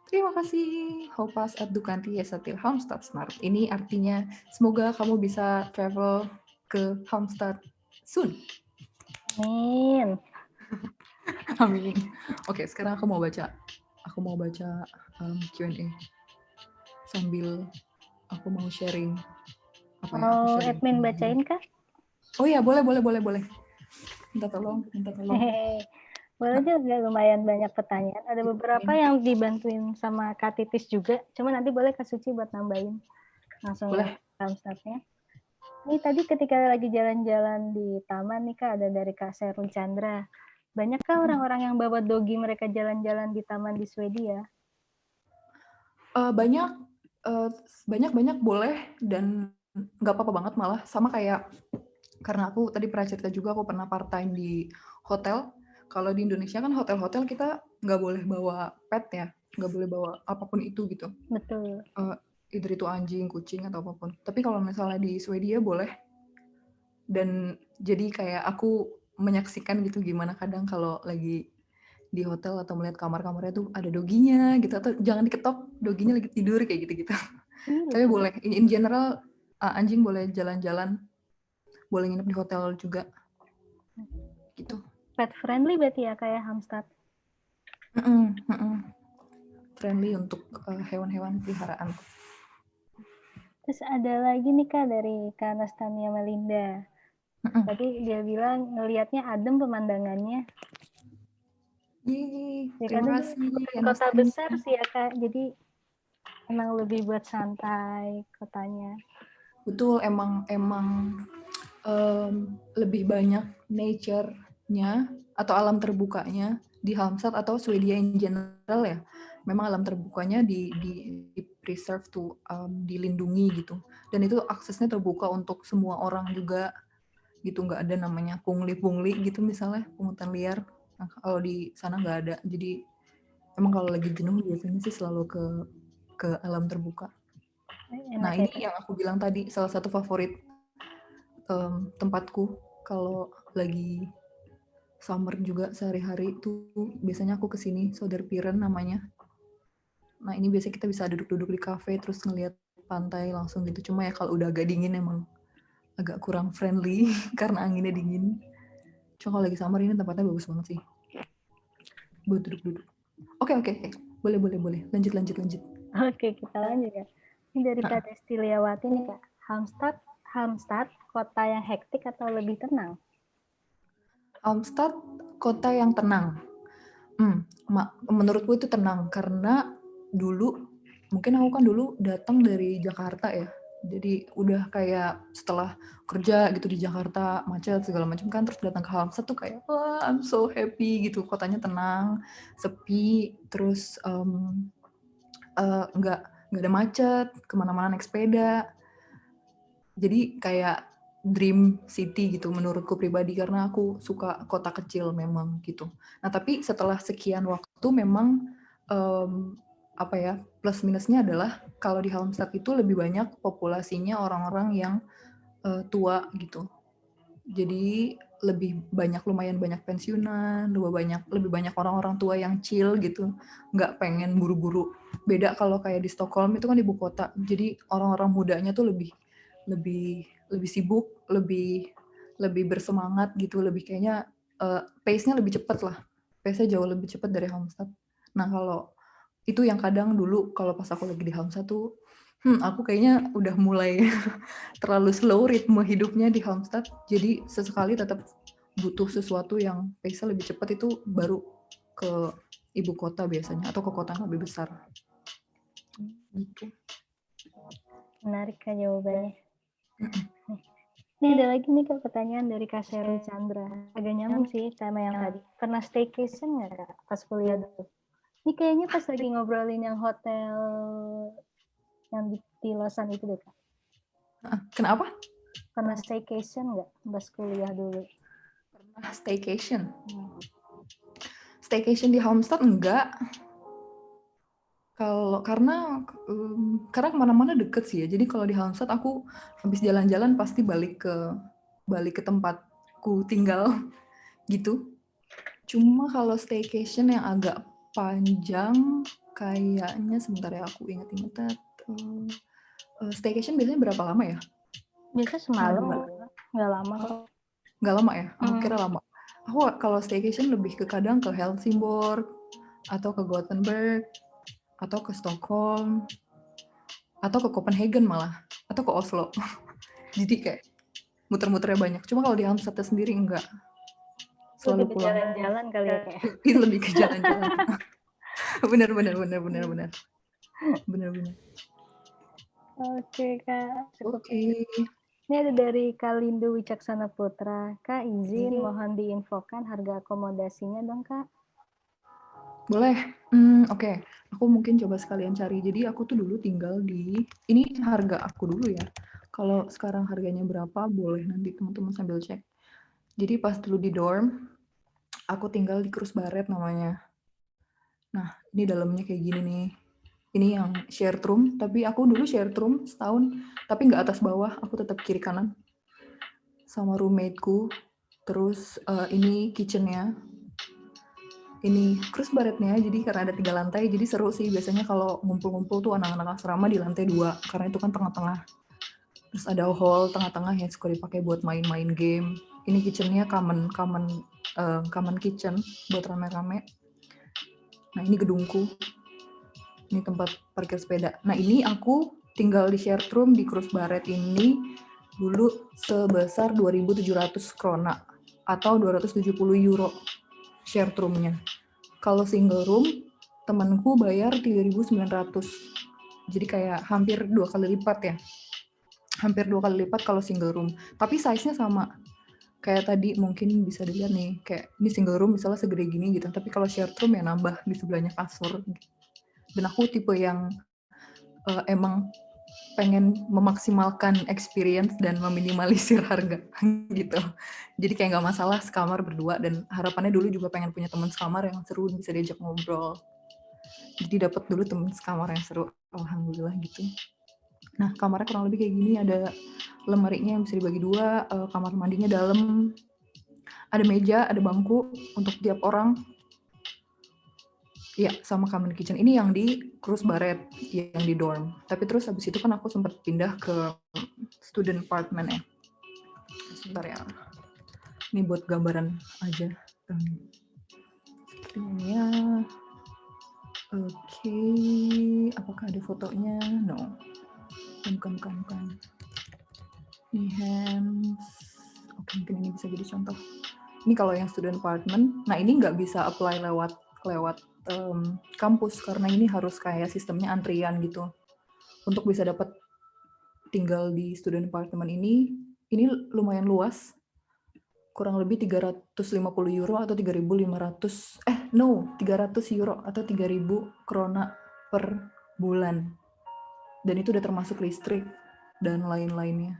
[SPEAKER 1] Terima kasih, Hopas at Dukanti Yesatil Halmstad Snart. Ini artinya semoga kamu bisa travel ke Halmstad soon.
[SPEAKER 3] Amin.
[SPEAKER 1] Amin. Oke, sekarang aku mau baca Q&A sambil aku mau sharing.
[SPEAKER 3] Mau admin bacain kah?
[SPEAKER 1] Oh ya, boleh. Minta tolong.
[SPEAKER 3] Boleh juga, lumayan banyak pertanyaan. Ada beberapa yang dibantuin sama Kak Titis juga. Cuma nanti boleh Kak Suci buat nambahin. Langsung
[SPEAKER 1] boleh.
[SPEAKER 3] Halmstadnya. Ini tadi ketika lagi jalan-jalan di taman nih Kak, ada dari Kak Serun Chandra. Banyakkah orang-orang yang bawa dogi mereka jalan-jalan di taman di Swedia? Banyak boleh, dan nggak apa-apa banget malah. Sama kayak, karena aku tadi pernah cerita juga, aku pernah part-time di hotel. Kalau di Indonesia kan hotel-hotel kita nggak boleh bawa pet ya, nggak boleh bawa apapun itu gitu. Betul.
[SPEAKER 1] Either itu anjing, kucing, atau apapun. Tapi kalau misalnya di Swedia boleh. Dan jadi kayak aku menyaksikan gitu gimana kadang kalau lagi
[SPEAKER 3] di hotel atau melihat kamar-kamarnya tuh ada doginya gitu, atau jangan diketok, doginya lagi tidur kayak gitu-gitu. Tapi
[SPEAKER 1] Lucu.
[SPEAKER 3] boleh, in general anjing boleh jalan-jalan, boleh nginep di hotel juga gitu.
[SPEAKER 2] Pet friendly berarti ya kayak Hamstad.
[SPEAKER 3] Friendly untuk hewan-hewan peliharaan.
[SPEAKER 2] Terus ada lagi nih Kak dari Kak Nastania Melinda. Tadi dia bilang ngelihatnya adem pemandangannya.
[SPEAKER 3] Yeay,
[SPEAKER 2] Ya
[SPEAKER 3] terima
[SPEAKER 2] karena
[SPEAKER 3] kasih.
[SPEAKER 2] kota besar sih ya Kak, jadi emang lebih buat santai kotanya.
[SPEAKER 3] Betul, emang lebih banyak nature-nya atau alam terbukanya di Halmstad atau Swedia in general ya. Memang alam terbukanya di preserve tuh, dilindungi gitu. Dan itu aksesnya terbuka untuk semua orang juga gitu, nggak ada namanya pungli gitu misalnya, pungutan liar. Nah, kalau di sana nggak ada. Jadi emang kalau lagi jenuh biasanya sih selalu ke alam terbuka. Nah, ini yang aku bilang tadi, salah satu favorit tempatku kalau lagi summer juga sehari-hari tuh biasanya aku kesini, Söderpiren namanya. Nah, ini biasanya kita bisa duduk-duduk di kafe terus ngelihat pantai langsung gitu. Cuma ya kalau udah agak dingin emang agak kurang friendly karena anginnya dingin. Cuma kalau lagi summer ini tempatnya bagus banget sih buat duduk-duduk. Oke. Boleh. Lanjut.
[SPEAKER 2] Oke, kita lanjut ya. Ini dari Kak Desti Liawati nih Kak. Halmstad, kota yang hektik atau lebih tenang?
[SPEAKER 3] Halmstad, kota yang tenang. Menurutku itu tenang karena mungkin aku kan dulu datang dari Jakarta ya. Jadi udah kayak setelah kerja gitu di Jakarta, macet segala macam kan, terus datang ke Halmstad tuh kayak wah, I'm so happy gitu. Kotanya tenang, sepi, terus nggak ada macet, kemana-mana naik sepeda. Jadi kayak dream city gitu menurutku pribadi karena aku suka kota kecil memang gitu. Nah tapi setelah sekian waktu memang plus minusnya adalah kalau di Halmstad itu lebih banyak populasinya orang-orang yang tua gitu. Jadi lumayan banyak pensiunan, lebih banyak orang-orang tua yang chill gitu, nggak pengen buru-buru. Beda kalau kayak di Stockholm itu kan ibu kota, jadi orang-orang mudanya tuh lebih sibuk, lebih bersemangat gitu, lebih kayaknya pace-nya lebih cepat lah, pace-nya jauh lebih cepat dari Halmstad. Nah kalau itu yang kadang dulu kalau pas aku lagi di Halmstad tuh aku kayaknya udah mulai terlalu slow ritme hidupnya di Halmstad, jadi sesekali tetap butuh sesuatu yang pace-nya lebih cepat, itu baru ke ibu kota biasanya atau ke kota yang lebih besar. Gitu.
[SPEAKER 2] Menarik kan jawabannya. Ini ada lagi nih Kak pertanyaan dari Kak Sherly Chandra. Agak nyambung sih tema yang tadi. Pernah staycation nggak Kak pas kuliah dulu? Ini kayaknya pas lagi ngobrolin yang hotel yang di Lausanne itu deh Kak.
[SPEAKER 3] Kenapa?
[SPEAKER 2] Pernah staycation nggak pas kuliah dulu?
[SPEAKER 3] Pernah staycation? Staycation di Halmstad enggak. Karena kemana-mana deket sih ya. Jadi kalau di Halmstad aku habis jalan-jalan pasti balik ke tempatku tinggal gitu. Cuma kalau staycation yang agak panjang kayaknya sebentar ya aku ingat-ingat. Staycation biasanya berapa lama ya?
[SPEAKER 2] Biasa semalam, nggak lama kok.
[SPEAKER 3] Nggak lama ya? Aku kira lama. Aku kalau staycation lebih ke kadang ke Helsingborg atau ke Gothenburg atau ke Stockholm atau ke Copenhagen malah atau ke Oslo. Jadi kayak muter-muternya banyak. Cuma kalau di Halmstad sendiri enggak. Selalu
[SPEAKER 2] lebih
[SPEAKER 3] pulang.
[SPEAKER 2] Jalan-jalan kali ya kayak.
[SPEAKER 3] Lebih ke jalan-jalan. Benar.
[SPEAKER 2] Oke Kak.
[SPEAKER 3] Oke.
[SPEAKER 2] Ini ada dari Kalindu Wicaksana Putra. Kak izin mohon diinfokan harga akomodasinya dong Kak.
[SPEAKER 3] Boleh. Oke. Aku mungkin coba sekalian cari. Jadi aku tuh dulu tinggal ini harga aku dulu ya. Kalau sekarang harganya berapa, boleh nanti teman-teman sambil cek. Jadi pas dulu di dorm, aku tinggal di Krusbaret namanya. Nah, ini dalamnya kayak gini nih. Ini yang shared room, tapi aku dulu shared room setahun, tapi nggak atas bawah, aku tetap kiri kanan. Sama roommate-ku. Terus ini kitchen-nya. ini cruise baretnya, jadi karena ada 3 lantai, jadi seru sih biasanya kalau ngumpul-ngumpul tuh anak-anak asrama di lantai 2, karena itu kan tengah-tengah. Terus ada hall tengah-tengah yang suka dipakai buat main-main game. Ini kitchennya common kitchen buat rame-rame. Nah ini gedungku, ini tempat parkir sepeda. Nah ini aku tinggal di shared room di cruise baret ini dulu sebesar 2.700 krona atau 270 euro shared roomnya. Kalau single room, temanku bayar 3.900. Jadi kayak hampir 2 kali lipat ya. Hampir 2 kali lipat kalau single room. Tapi size-nya sama. Kayak tadi mungkin bisa dilihat nih, kayak ini single room misalnya segede gini gitu. Tapi kalau shared room ya nambah di sebelahnya kasur. Dan aku tipe yang emang pengen memaksimalkan experience dan meminimalisir harga gitu. Jadi kayak nggak masalah sekamar berdua, dan harapannya dulu juga pengen punya teman sekamar yang seru, bisa diajak ngobrol. Jadi dapat dulu teman sekamar yang seru, alhamdulillah gitu. Nah kamarnya kurang lebih kayak gini, ada lemarinya yang bisa dibagi 2, kamar mandinya dalam, ada meja, ada bangku untuk tiap orang. Iya, sama common kitchen. Ini yang di cruise baret, yang di dorm. Tapi terus habis itu kan aku sempat pindah ke student apartment ya. Sebentar ya. Ini buat gambaran aja. Seperti ini ya. Oke. Apakah ada fotonya? No. Bukan. Ini hands. Oke, mungkin ini bisa jadi contoh. Ini kalau yang student apartment. Nah, ini nggak bisa apply lewat kampus, karena ini harus kayak sistemnya antrian gitu. Untuk bisa dapat tinggal di student apartment ini lumayan luas, kurang lebih 350 euro atau 300 euro atau 3.000 krona per bulan. Dan itu udah termasuk listrik dan lain-lainnya.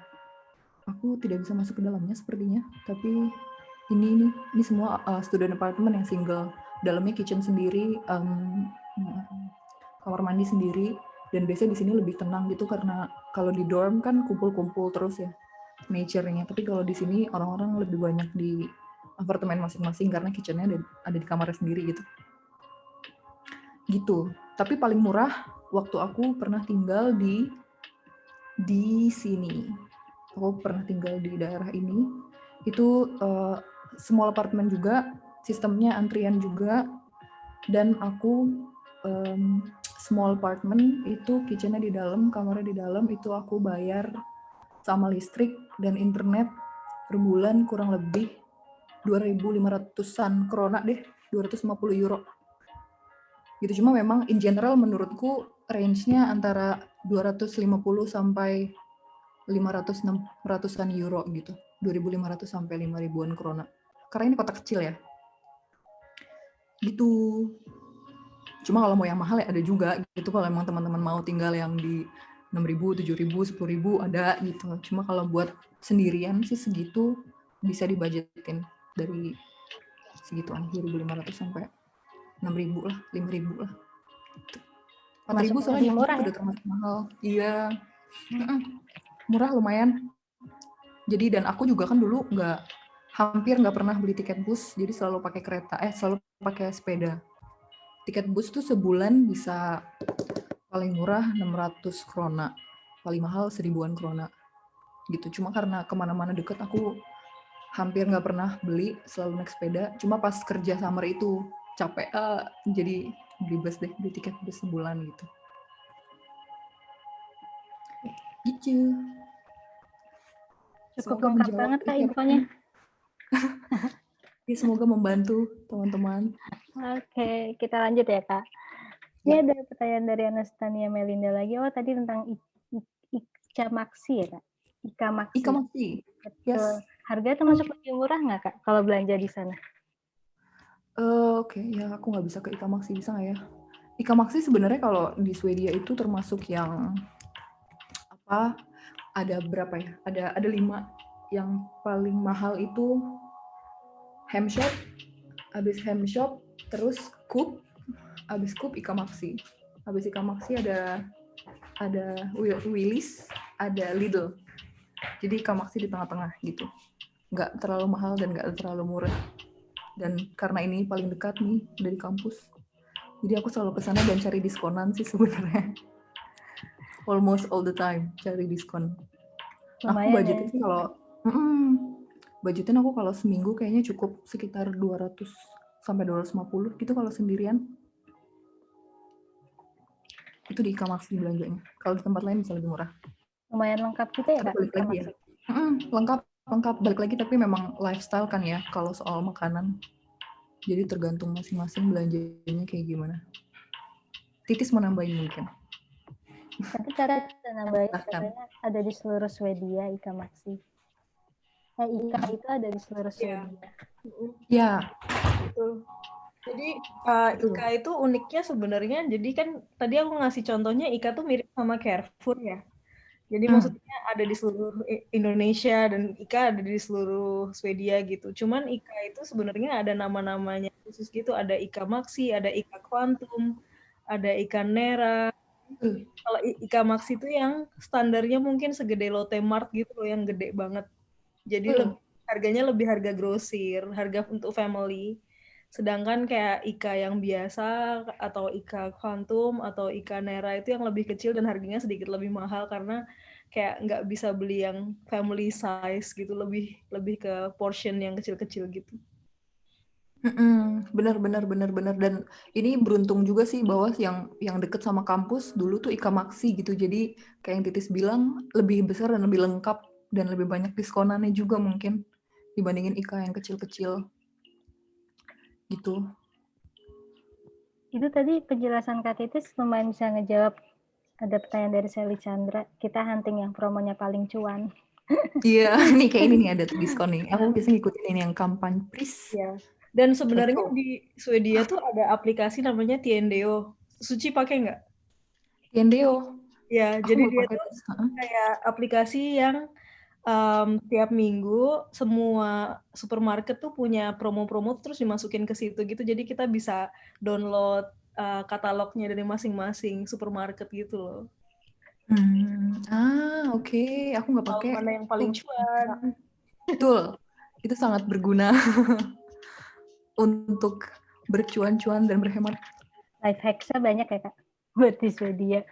[SPEAKER 3] Aku tidak bisa masuk ke dalamnya sepertinya, tapi ini semua student apartment yang single. Dalamnya kitchen sendiri, kamar mandi sendiri, dan biasanya di sini lebih tenang gitu, karena kalau di dorm kan kumpul-kumpul terus ya nature-nya. Tapi kalau di sini orang-orang lebih banyak di apartemen masing-masing karena kitchen-nya ada di kamarnya sendiri gitu. Tapi paling murah waktu aku pernah tinggal di sini. Aku pernah tinggal di daerah ini. Itu small apartment juga, sistemnya antrian juga, dan aku small apartment itu kitchennya di dalam, kamarnya di dalam, itu aku bayar sama listrik dan internet per bulan kurang lebih 2.500-an krona deh, 250 euro. Gitu. Cuma memang in general menurutku range-nya antara 250 sampai 500-600-an euro gitu. 2.500 sampai 5.000-an krona. Karena ini kota kecil ya. Gitu. Cuma kalau mau yang mahal ya ada juga gitu. Kalau emang teman-teman mau tinggal yang di 6.000, 7.000, 10.000 ada gitu. Cuma kalau buat sendirian sih segitu bisa dibudgetin dari segituan, 2.500 sampai 6.000 lah, 5.000 lah. 4.000 soalnya
[SPEAKER 2] murah
[SPEAKER 3] udah termasuk mahal. Iya. Murah lumayan. Jadi dan aku juga kan dulu hampir nggak pernah beli tiket bus, jadi selalu pakai selalu pakai sepeda. Tiket bus tuh sebulan bisa paling murah 600 krona, paling mahal 1.000-an krona gitu. Cuma karena kemana-mana deket aku hampir nggak pernah beli, selalu naik sepeda. Cuma pas kerja summer itu capek, jadi beli tiket bus sebulan gitu. Gitu.
[SPEAKER 2] Cukup lengkap banget Kak infonya.
[SPEAKER 3] Ya, semoga membantu teman-teman.
[SPEAKER 2] Oke, kita lanjut ya Kak. Ini ada pertanyaan dari Anastania Melinda lagi. Oh, tadi tentang Ikamaksi ya Kak? Ikamaksi. Betul. Yes. Harga termasuk lebih murah nggak Kak kalau belanja di sana?
[SPEAKER 3] Oke, ya aku nggak bisa ke Ikamaksi, bisa nggak ya? Ikamaksi sebenarnya kalau di Swedia itu termasuk yang ada berapa ya? Ada 5. Yang paling mahal itu Hemshop, habis Hemshop, terus Coop, habis Coop Ikamaksi. Habis Ikamaksi ada Willys, ada Lidl. Jadi Ikamaksi di tengah-tengah gitu. Nggak terlalu mahal dan nggak terlalu murah. Dan karena ini paling dekat nih dari kampus, jadi aku selalu kesana dan cari diskonan sih sebenarnya. Almost all the time cari diskon. Aku
[SPEAKER 2] Lumayan
[SPEAKER 3] budgetin sih kalau budgetin aku kalau seminggu kayaknya cukup sekitar 200 sampai 250 gitu kalau sendirian. Itu di Ika Maxi belanjanya. Kalau di tempat lain bisa lebih murah.
[SPEAKER 2] Lumayan lengkap gitu ya,
[SPEAKER 3] Tapi
[SPEAKER 2] Kak?
[SPEAKER 3] balik lagi ya. Lengkap balik lagi, tapi memang lifestyle kan ya kalau soal makanan. Jadi tergantung masing-masing belanjanya kayak gimana. Titis mau nambahin mungkin.
[SPEAKER 2] Tapi cara nambahin
[SPEAKER 3] Silahkan.
[SPEAKER 2] katanya ada di seluruh Swedia Ika Maxi. Ika itu ada di seluruh Swedia.
[SPEAKER 3] Ya.
[SPEAKER 4] Betul. Jadi Ika itu uniknya sebenarnya, jadi kan tadi aku ngasih contohnya Ika tuh mirip sama Carrefour ya. Jadi maksudnya ada di seluruh Indonesia dan Ika ada di seluruh Swedia gitu. Cuman Ika itu sebenarnya ada nama-namanya khusus gitu. Ada Ika Maxi, ada Ika Quantum, ada Ika Nera. Kalau Ika Maxi itu yang standarnya mungkin segede Lotte Mart gitu loh, yang gede banget. Jadi harganya lebih harga grosir, harga untuk family. Sedangkan kayak Ika yang biasa atau Ika Quantum atau Ika Nera itu yang lebih kecil dan harganya sedikit lebih mahal karena kayak nggak bisa beli yang family size gitu, lebih ke portion yang kecil-kecil gitu.
[SPEAKER 3] Benar dan ini beruntung juga sih bahwa yang deket sama kampus dulu tuh Ika Maxi gitu, jadi kayak yang Titis bilang lebih besar dan lebih lengkap dan lebih banyak diskonannya juga mungkin dibandingin Ika yang kecil-kecil gitu.
[SPEAKER 2] Itu tadi penjelasan Kak Titis lumayan bisa ngejawab ada pertanyaan dari Sally Chandra. Kita hunting yang promonya paling cuan.
[SPEAKER 3] Iya, nih kayak ini nih ada diskon nih. Aku biasanya ngikutin ini yang kampanye Pris.
[SPEAKER 4] Iya. Dan sebenarnya di Swedia tuh ada aplikasi namanya Tiendeo. Suci pakai nggak?
[SPEAKER 3] Tiendeo.
[SPEAKER 4] Ya, jadi dia tuh kayak aplikasi yang tiap minggu semua supermarket tuh punya promo-promo terus dimasukin ke situ gitu. Jadi kita bisa download katalognya dari masing-masing supermarket gitu loh.
[SPEAKER 3] Oke. Aku nggak pakai.
[SPEAKER 4] Mana yang paling cuan?
[SPEAKER 3] Betul. Itu sangat berguna untuk bercuan-cuan dan berhemat.
[SPEAKER 2] Life hacksnya banyak ya Kak buat di Swedia.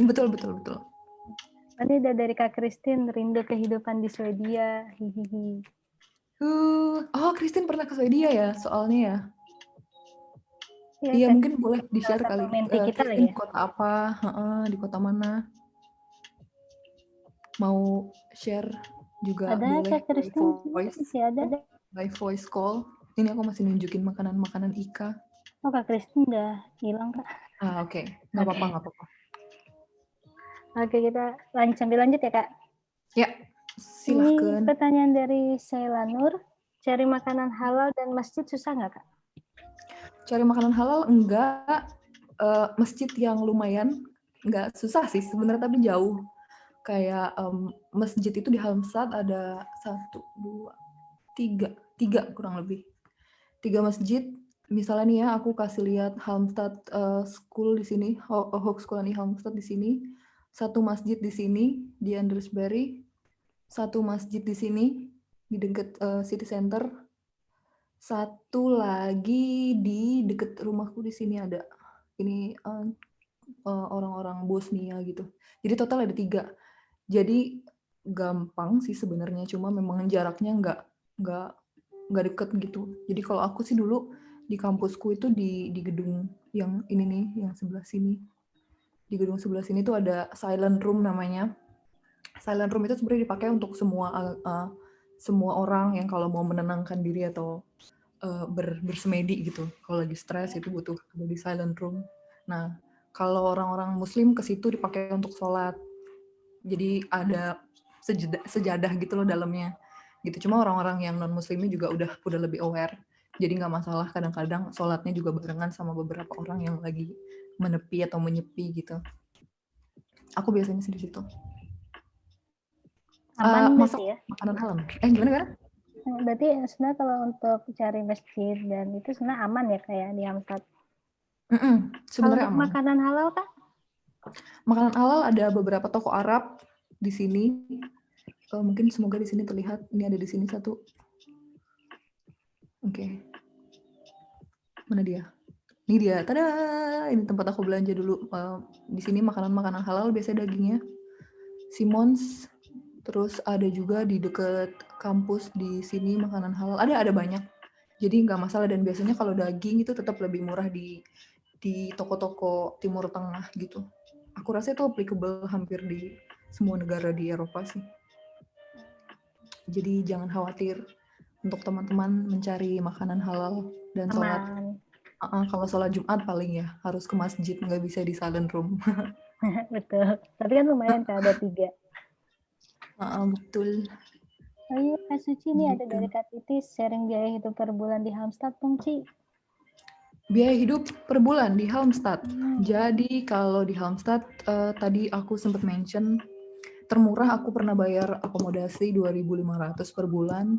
[SPEAKER 3] Betul.
[SPEAKER 2] Tadi udah dari Kak Christine, rindu kehidupan di Swedia. Hihihi.
[SPEAKER 3] Christine pernah ke Swedia ya soalnya ya.
[SPEAKER 2] Ya,
[SPEAKER 3] Iya, mungkin boleh di-share kali.
[SPEAKER 2] Kita
[SPEAKER 3] Christine
[SPEAKER 2] ya.
[SPEAKER 3] Kota apa? Di kota mana? Mau share juga
[SPEAKER 2] ada,
[SPEAKER 3] boleh.
[SPEAKER 2] Kak Christine masih ada.
[SPEAKER 3] By voice call. Ini aku masih nunjukin makanan-makanan Ika.
[SPEAKER 2] Oh, Kak Christine udah hilang, Kak.
[SPEAKER 3] Oke. Nggak apa-apa.
[SPEAKER 2] Oke, kita sambil lanjut ya, Kak.
[SPEAKER 3] Ya, silakan.
[SPEAKER 2] Ini pertanyaan dari Sheila Nur. Cari makanan halal dan masjid susah nggak, Kak?
[SPEAKER 3] Cari makanan halal enggak. Masjid yang lumayan enggak susah sih sebenarnya, tapi jauh. Kayak masjid itu di Halmstad ada 1, 2, 3 kurang lebih. 3 masjid. Misalnya nih ya, aku kasih lihat Halmstad School di sini, Hogeschool di Halmstad di sini. 1 masjid di sini di Andersberry, 1 masjid di sini di dekat city center, 1 lagi di dekat rumahku di sini ada. Ini orang-orang Bosnia gitu. Jadi total ada 3. Jadi gampang sih sebenarnya, cuma memang jaraknya nggak deket gitu. Jadi kalau aku sih dulu di kampusku itu di gedung yang ini nih, yang sebelah sini. Di gedung sebelah sini tuh ada silent room namanya. Silent room itu sebenarnya dipakai untuk semua orang yang kalau mau menenangkan diri atau bersemedi gitu. Kalau lagi stres itu butuh di silent room. Nah, kalau orang-orang Muslim ke situ dipakai untuk sholat. Jadi ada sejadah gitu loh dalamnya. Gitu. Cuma orang-orang yang non Muslimnya juga udah lebih aware. Jadi nggak masalah, kadang-kadang sholatnya juga barengan sama beberapa orang yang lagi menepi atau menyepi gitu. Aku biasanya sih di situ.
[SPEAKER 2] Aman
[SPEAKER 3] masak
[SPEAKER 2] ya?
[SPEAKER 3] Makanan halal. Gimana?
[SPEAKER 2] Berarti sebenarnya kalau untuk cari masjid dan itu sebenarnya aman ya kayak di Halmstad.
[SPEAKER 3] Sebenarnya
[SPEAKER 2] aman. Makanan halal Kak?
[SPEAKER 3] Makanan halal ada beberapa toko Arab di sini. Mungkin semoga di sini terlihat. Ini ada di sini 1. Oke. Mana dia? Ini dia. Tada! Ini tempat aku belanja dulu. Di sini makanan-makanan halal biasanya dagingnya. Simons. Terus ada juga di deket kampus di sini makanan halal. Ada banyak. Jadi nggak masalah, dan biasanya kalau daging itu tetap lebih murah di toko-toko Timur Tengah gitu. Aku rasa itu applicable hampir di semua negara di Eropa sih. Jadi jangan khawatir untuk teman-teman mencari makanan halal dan sholat. Kalau sholat Jumat paling ya harus ke masjid, nggak bisa di silent room.
[SPEAKER 2] Betul. Tapi kan lumayan Kak, ada 3.
[SPEAKER 3] Betul.
[SPEAKER 2] Oh iya, Kak Suci ini ada
[SPEAKER 3] Gitu.
[SPEAKER 2] dari Kak Titis, sharing biaya hidup per bulan di Halmstad dong, Ci.
[SPEAKER 3] Biaya hidup per bulan di Halmstad. Jadi kalau di Halmstad, tadi aku sempat mention, termurah aku pernah bayar akomodasi 2.500 per bulan.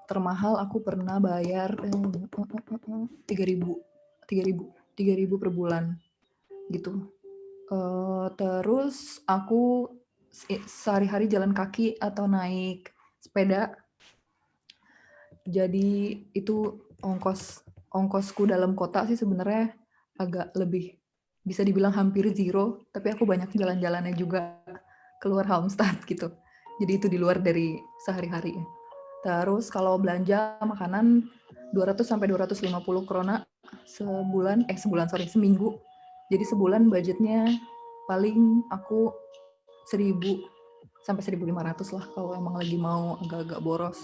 [SPEAKER 3] Termahal aku pernah bayar 3.000 per bulan gitu. Terus aku sehari-hari jalan kaki atau naik sepeda. Jadi itu ongkosku dalam kota sih sebenarnya agak lebih, bisa dibilang hampir zero, tapi aku banyak jalan-jalannya juga keluar Halmstad gitu. Jadi itu di luar dari sehari-hari. Terus kalau belanja makanan 200 sampai 250 krona seminggu. Jadi sebulan budgetnya paling aku 1.000 sampai 1.500 lah kalau emang lagi mau agak-agak boros.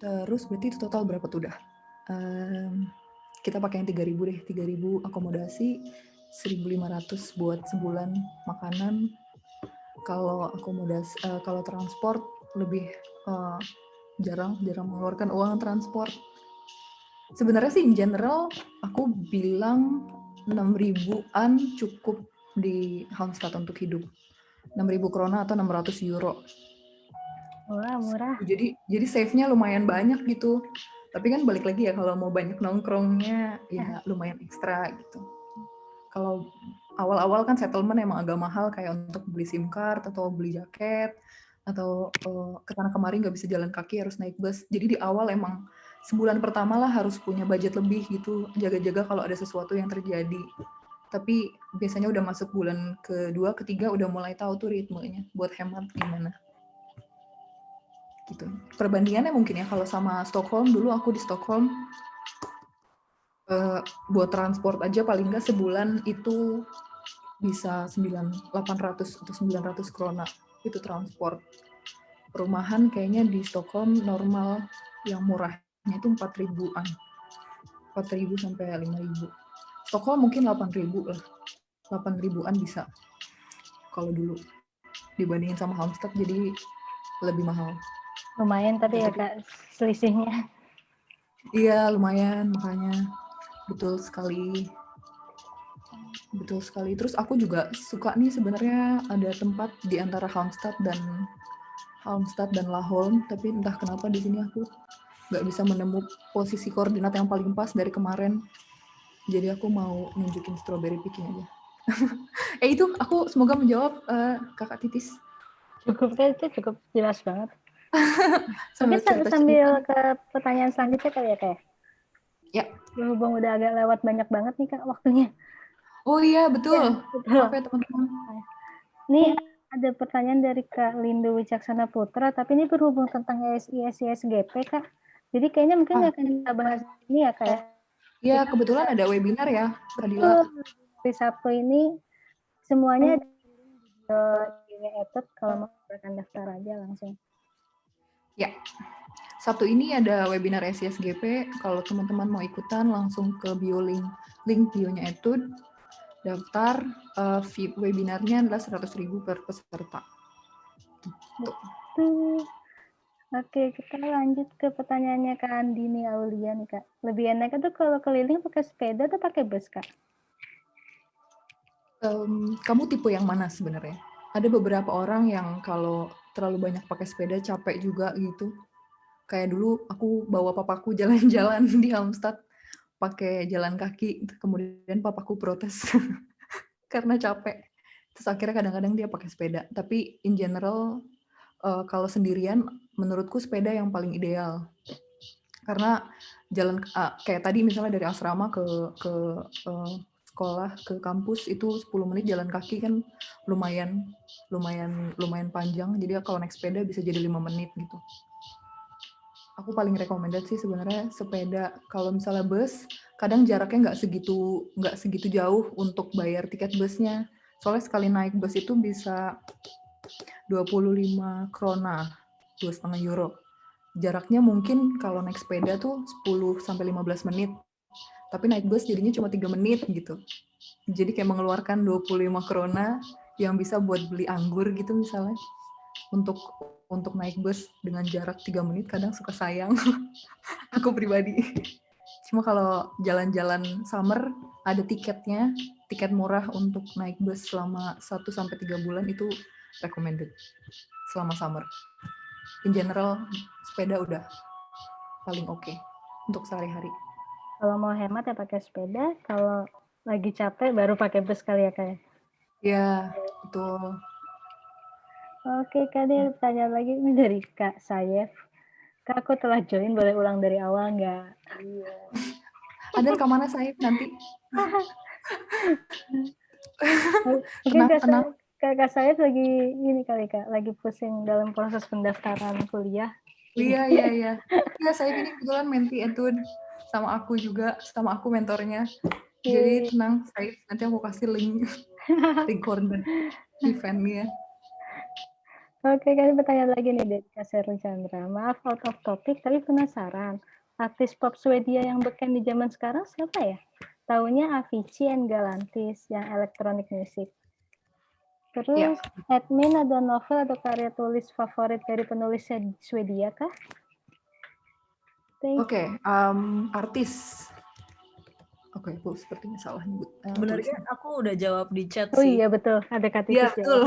[SPEAKER 3] Terus berarti itu total berapa tuh dah? Kita pakai yang 3.000 deh, 3.000 akomodasi, 1.500 buat sebulan makanan. Kalau akomodasi, kalau transport lebih jarang mengeluarkan uang transport. Sebenarnya sih in general aku bilang 6.000-an cukup di Halmstad untuk hidup. 6.000 krona atau 600 euro.
[SPEAKER 2] Murah.
[SPEAKER 3] Jadi save-nya lumayan banyak gitu. Tapi kan balik lagi ya, kalau mau banyak nongkrongnya ya lumayan ekstra gitu. Kalau awal-awal kan settlement emang agak mahal, kayak untuk beli SIM card atau beli jaket, atau kesana kemari nggak bisa jalan kaki, harus naik bus. Jadi di awal emang sebulan pertama lah harus punya budget lebih gitu, jaga-jaga kalau ada sesuatu yang terjadi. Tapi biasanya udah masuk bulan kedua, ketiga udah mulai tahu tuh ritmenya buat hemat gimana. Gitu. Perbandingannya mungkin ya, kalau sama Stockholm, dulu aku di Stockholm buat transport aja paling nggak sebulan itu bisa 800 atau 900 krona itu transport. Perumahan kayaknya di Stockholm normal yang murahnya itu 4.000-an. 4.000 sampai 5.000. Stockholm mungkin 8.000 lah. 8.000-an bisa kalau dulu dibandingin sama Halmstad, jadi lebih mahal.
[SPEAKER 2] Lumayan tapi ya Kak selisihnya.
[SPEAKER 3] Iya lumayan, makanya betul sekali. Terus aku juga suka nih sebenarnya ada tempat di antara Halmstad dan Laholm, tapi entah kenapa di sini aku nggak bisa menemukan posisi koordinat yang paling pas dari kemarin. Jadi aku mau nunjukin strawberry picking aja. Itu aku semoga menjawab Kakak Titis.
[SPEAKER 2] Cukup jelas banget. Mungkin sambil ke pertanyaan selanjutnya kali ya Kak.
[SPEAKER 3] Ya.
[SPEAKER 2] Berhubung udah agak lewat banyak banget nih Kak waktunya.
[SPEAKER 3] Oh iya betul. Maaf ya teman-teman.
[SPEAKER 2] Ini ada pertanyaan dari Kak Lindu Wicaksana Putra, tapi ini berhubung tentang ISGP Kak. Jadi kayaknya mungkin nggak akan kita bahas ini ya Kak.
[SPEAKER 3] Iya kebetulan ada webinar ya Kak
[SPEAKER 2] Dila. Hari Sabtu ini semuanya di Etude, kalau mau daftar aja langsung.
[SPEAKER 3] Ya. Sabtu ini ada webinar SISGP. Kalau teman-teman mau ikutan langsung ke link bio-nya Etude. Daftar, webinarnya adalah 100.000 per peserta.
[SPEAKER 2] Oke, kita lanjut ke pertanyaannya Kak Andini Aulia nih Kak. Lebih enak tuh kalau keliling pakai sepeda atau pakai bus Kak?
[SPEAKER 3] Kamu tipe yang mana sebenarnya? Ada beberapa orang yang kalau terlalu banyak pakai sepeda capek juga gitu. Kayak dulu aku bawa papaku jalan-jalan di Halmstad pakai jalan kaki, kemudian papaku protes karena capek. Terus akhirnya kadang-kadang dia pakai sepeda. Tapi in general kalau sendirian menurutku sepeda yang paling ideal. Karena jalan kayak tadi misalnya dari asrama ke sekolah ke kampus itu 10 menit jalan kaki kan lumayan panjang. Jadi kalau naik sepeda bisa jadi 5 menit gitu. Aku paling recommended sih sebenarnya sepeda. Kalau misalnya bus, kadang jaraknya nggak segitu jauh untuk bayar tiket busnya. Soalnya sekali naik bus itu bisa 25 krona, 2,5 euro. Jaraknya mungkin kalau naik sepeda tuh 10-15 menit. Tapi naik bus jadinya cuma 3 menit gitu. Jadi kayak mengeluarkan 25 krona yang bisa buat beli anggur gitu misalnya. Untuk naik bus dengan jarak 3 menit kadang suka sayang. Aku pribadi. Cuma kalau jalan-jalan summer ada tiketnya, tiket murah untuk naik bus selama 1-3 bulan itu recommended selama summer. In general sepeda udah paling oke untuk sehari-hari.
[SPEAKER 2] Kalau mau hemat ya pakai sepeda, kalau lagi capek baru pakai bus kali ya Kak.
[SPEAKER 3] Ya, betul.
[SPEAKER 2] Oke, Kak, ada pertanyaan lagi ini dari Kak Sayef. Kak, aku telah join, boleh ulang dari awal nggak?
[SPEAKER 3] Ada rekamannya saya nanti.
[SPEAKER 2] Mungkin
[SPEAKER 3] tenang.
[SPEAKER 2] Kak Sayef lagi ini kali Kak, lagi pusing dalam proses pendaftaran kuliah.
[SPEAKER 3] Iya. Ya, saya ini kebetulan menti etud sama aku juga, sama aku mentornya. Jadi tenang, saya nanti aku kasih link recorded eventnya.
[SPEAKER 2] Oke, kali pertanyaan lagi nih dari Kak Seru Chandra. Maaf out of topic, tapi penasaran. Artis pop Swedia yang beken di zaman sekarang siapa ya? Taunya Avicii and Galantis yang electronic music. Terus, admin ada novel atau karya tulis favorit dari penulisnya di Swedia kah?
[SPEAKER 3] Oke, artis. Oke, aku sepertinya salah nyebut.
[SPEAKER 4] Sebenarnya aku udah jawab di chat
[SPEAKER 2] sih. Oh
[SPEAKER 4] iya
[SPEAKER 2] betul, ada Kak Titis.
[SPEAKER 3] Iya betul.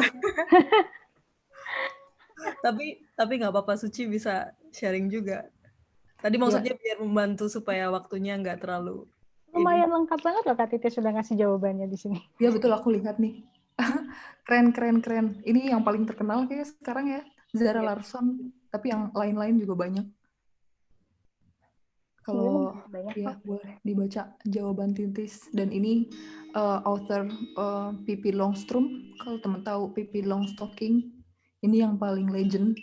[SPEAKER 4] tapi nggak apa-apa, Suci bisa sharing juga. Tadi maksudnya biar membantu supaya waktunya nggak terlalu.
[SPEAKER 2] Lumayan lengkap banget loh Kak Titis sudah ngasih jawabannya di sini.
[SPEAKER 3] Iya betul, aku lihat nih. Keren. Ini yang paling terkenal kayaknya sekarang ya, Zara Larsson. Tapi yang lain-lain juga banyak. Kalau ya boleh dibaca jawaban Titis. Dan ini author Pippi Longstrump. Kalau teman tahu Pippi Longstocking, ini yang paling legend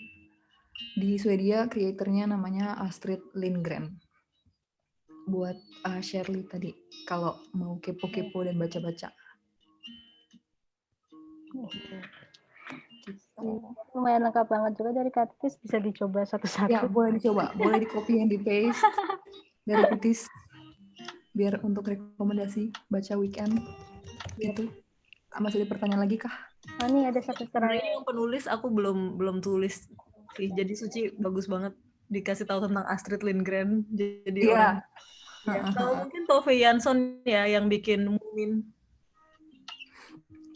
[SPEAKER 3] di Swedia. Kreatornya namanya Astrid Lindgren. Buat Shirley tadi, kalau mau kepo-kepo dan baca-baca.
[SPEAKER 2] Lumayan lengkap banget juga dari Kak Titis, bisa dicoba satu-satu.
[SPEAKER 3] Ya, boleh dicoba. Boleh di-copy and di-paste dari Titis. Biar untuk rekomendasi baca weekend. Gitu. Masih ada pertanyaan lagi kah?
[SPEAKER 2] Oh, ini ada satu
[SPEAKER 4] sebenarnya yang penulis aku belum tulis sih. Jadi Suci bagus banget dikasih tahu tentang Astrid Lindgren. Jadi orang ya, kalau mungkin Tove Jansson ya yang bikin Mumin.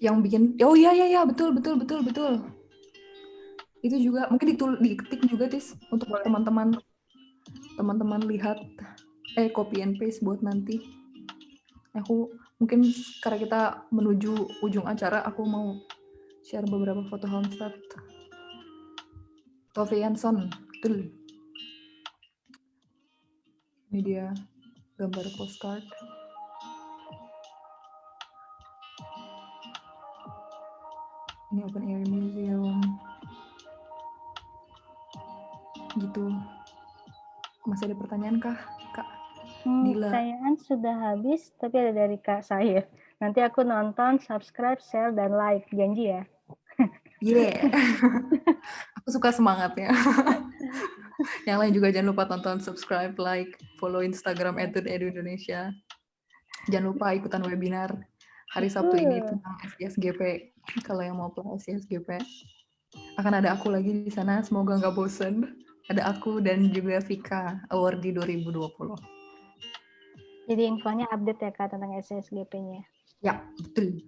[SPEAKER 3] Yang bikin, oh iya, betul. Itu juga mungkin diketik juga Tis untuk teman-teman lihat copy and paste buat nanti. Aku mungkin karena kita menuju ujung acara, aku mau share beberapa foto Halmstad. Tove Jansson, betul. Ini dia gambar postcard. Ini open air museum. Gitu. Masih ada pertanyaan kah, Kak? Dila.
[SPEAKER 2] Pertanyaan sudah habis, tapi ada dari Kak Sayef. Nanti aku nonton, subscribe, share, dan like. Janji ya?
[SPEAKER 3] Yeah. Aku suka semangatnya. Yang lain juga jangan lupa tonton, subscribe, like, follow Instagram @edu_indonesia. Jangan lupa ikutan webinar hari Sabtu ini tentang SISGP. Kalau yang mau apply SISGP, akan ada aku lagi di sana. Semoga nggak bosen. Ada aku dan juga Vika, awardee 2020.
[SPEAKER 2] Jadi infonya update ya Kak tentang SISGP-nya.
[SPEAKER 3] Ya, betul.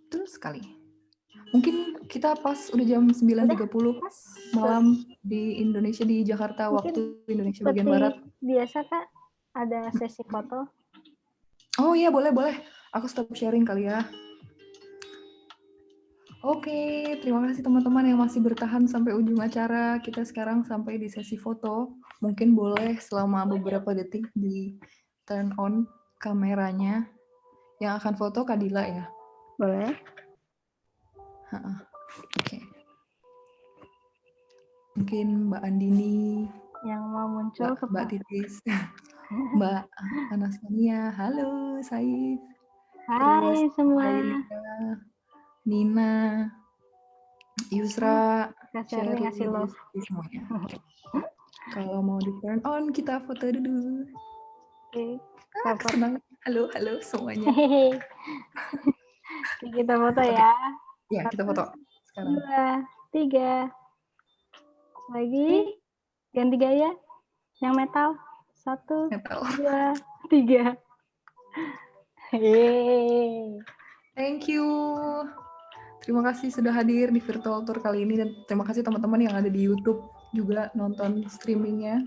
[SPEAKER 3] Betul sekali. Mungkin kita pas udah jam 9.30 malam di Indonesia, di Jakarta, mungkin waktu Indonesia bagian Barat.
[SPEAKER 2] Biasa Kak, ada sesi foto. Oh
[SPEAKER 3] iya, boleh. Aku stop sharing kali ya. Oke, terima kasih teman-teman yang masih bertahan sampai ujung acara. Kita sekarang sampai di sesi foto. Mungkin boleh selama beberapa detik di turn on kameranya. Yang akan foto Kadila ya?
[SPEAKER 2] Boleh?
[SPEAKER 3] Oke. Mungkin Mbak Andini,
[SPEAKER 2] Yang mau muncul
[SPEAKER 3] Mbak Titis, Mbak Anastasia, halo Saif.
[SPEAKER 2] Hai
[SPEAKER 3] Terus
[SPEAKER 2] semua.
[SPEAKER 3] Ailita, Nina, Yusra,
[SPEAKER 2] Kak Sherly
[SPEAKER 3] Sherly,
[SPEAKER 2] ngasih love.
[SPEAKER 3] Desti, semuanya. Kalau mau di turn on, kita foto dulu.
[SPEAKER 2] Oke.
[SPEAKER 3] Senang. Halo semuanya.
[SPEAKER 2] Hehehe. Oke, kita foto ya.
[SPEAKER 3] Ya, kita foto sekarang.
[SPEAKER 2] 2, 3. Lagi. Ganti gaya. Yang metal. 1,
[SPEAKER 3] Metal.
[SPEAKER 2] 2, 3. Yeay.
[SPEAKER 3] Thank you. Terima kasih sudah hadir di virtual tour kali ini dan terima kasih teman-teman yang ada di YouTube juga nonton streamingnya.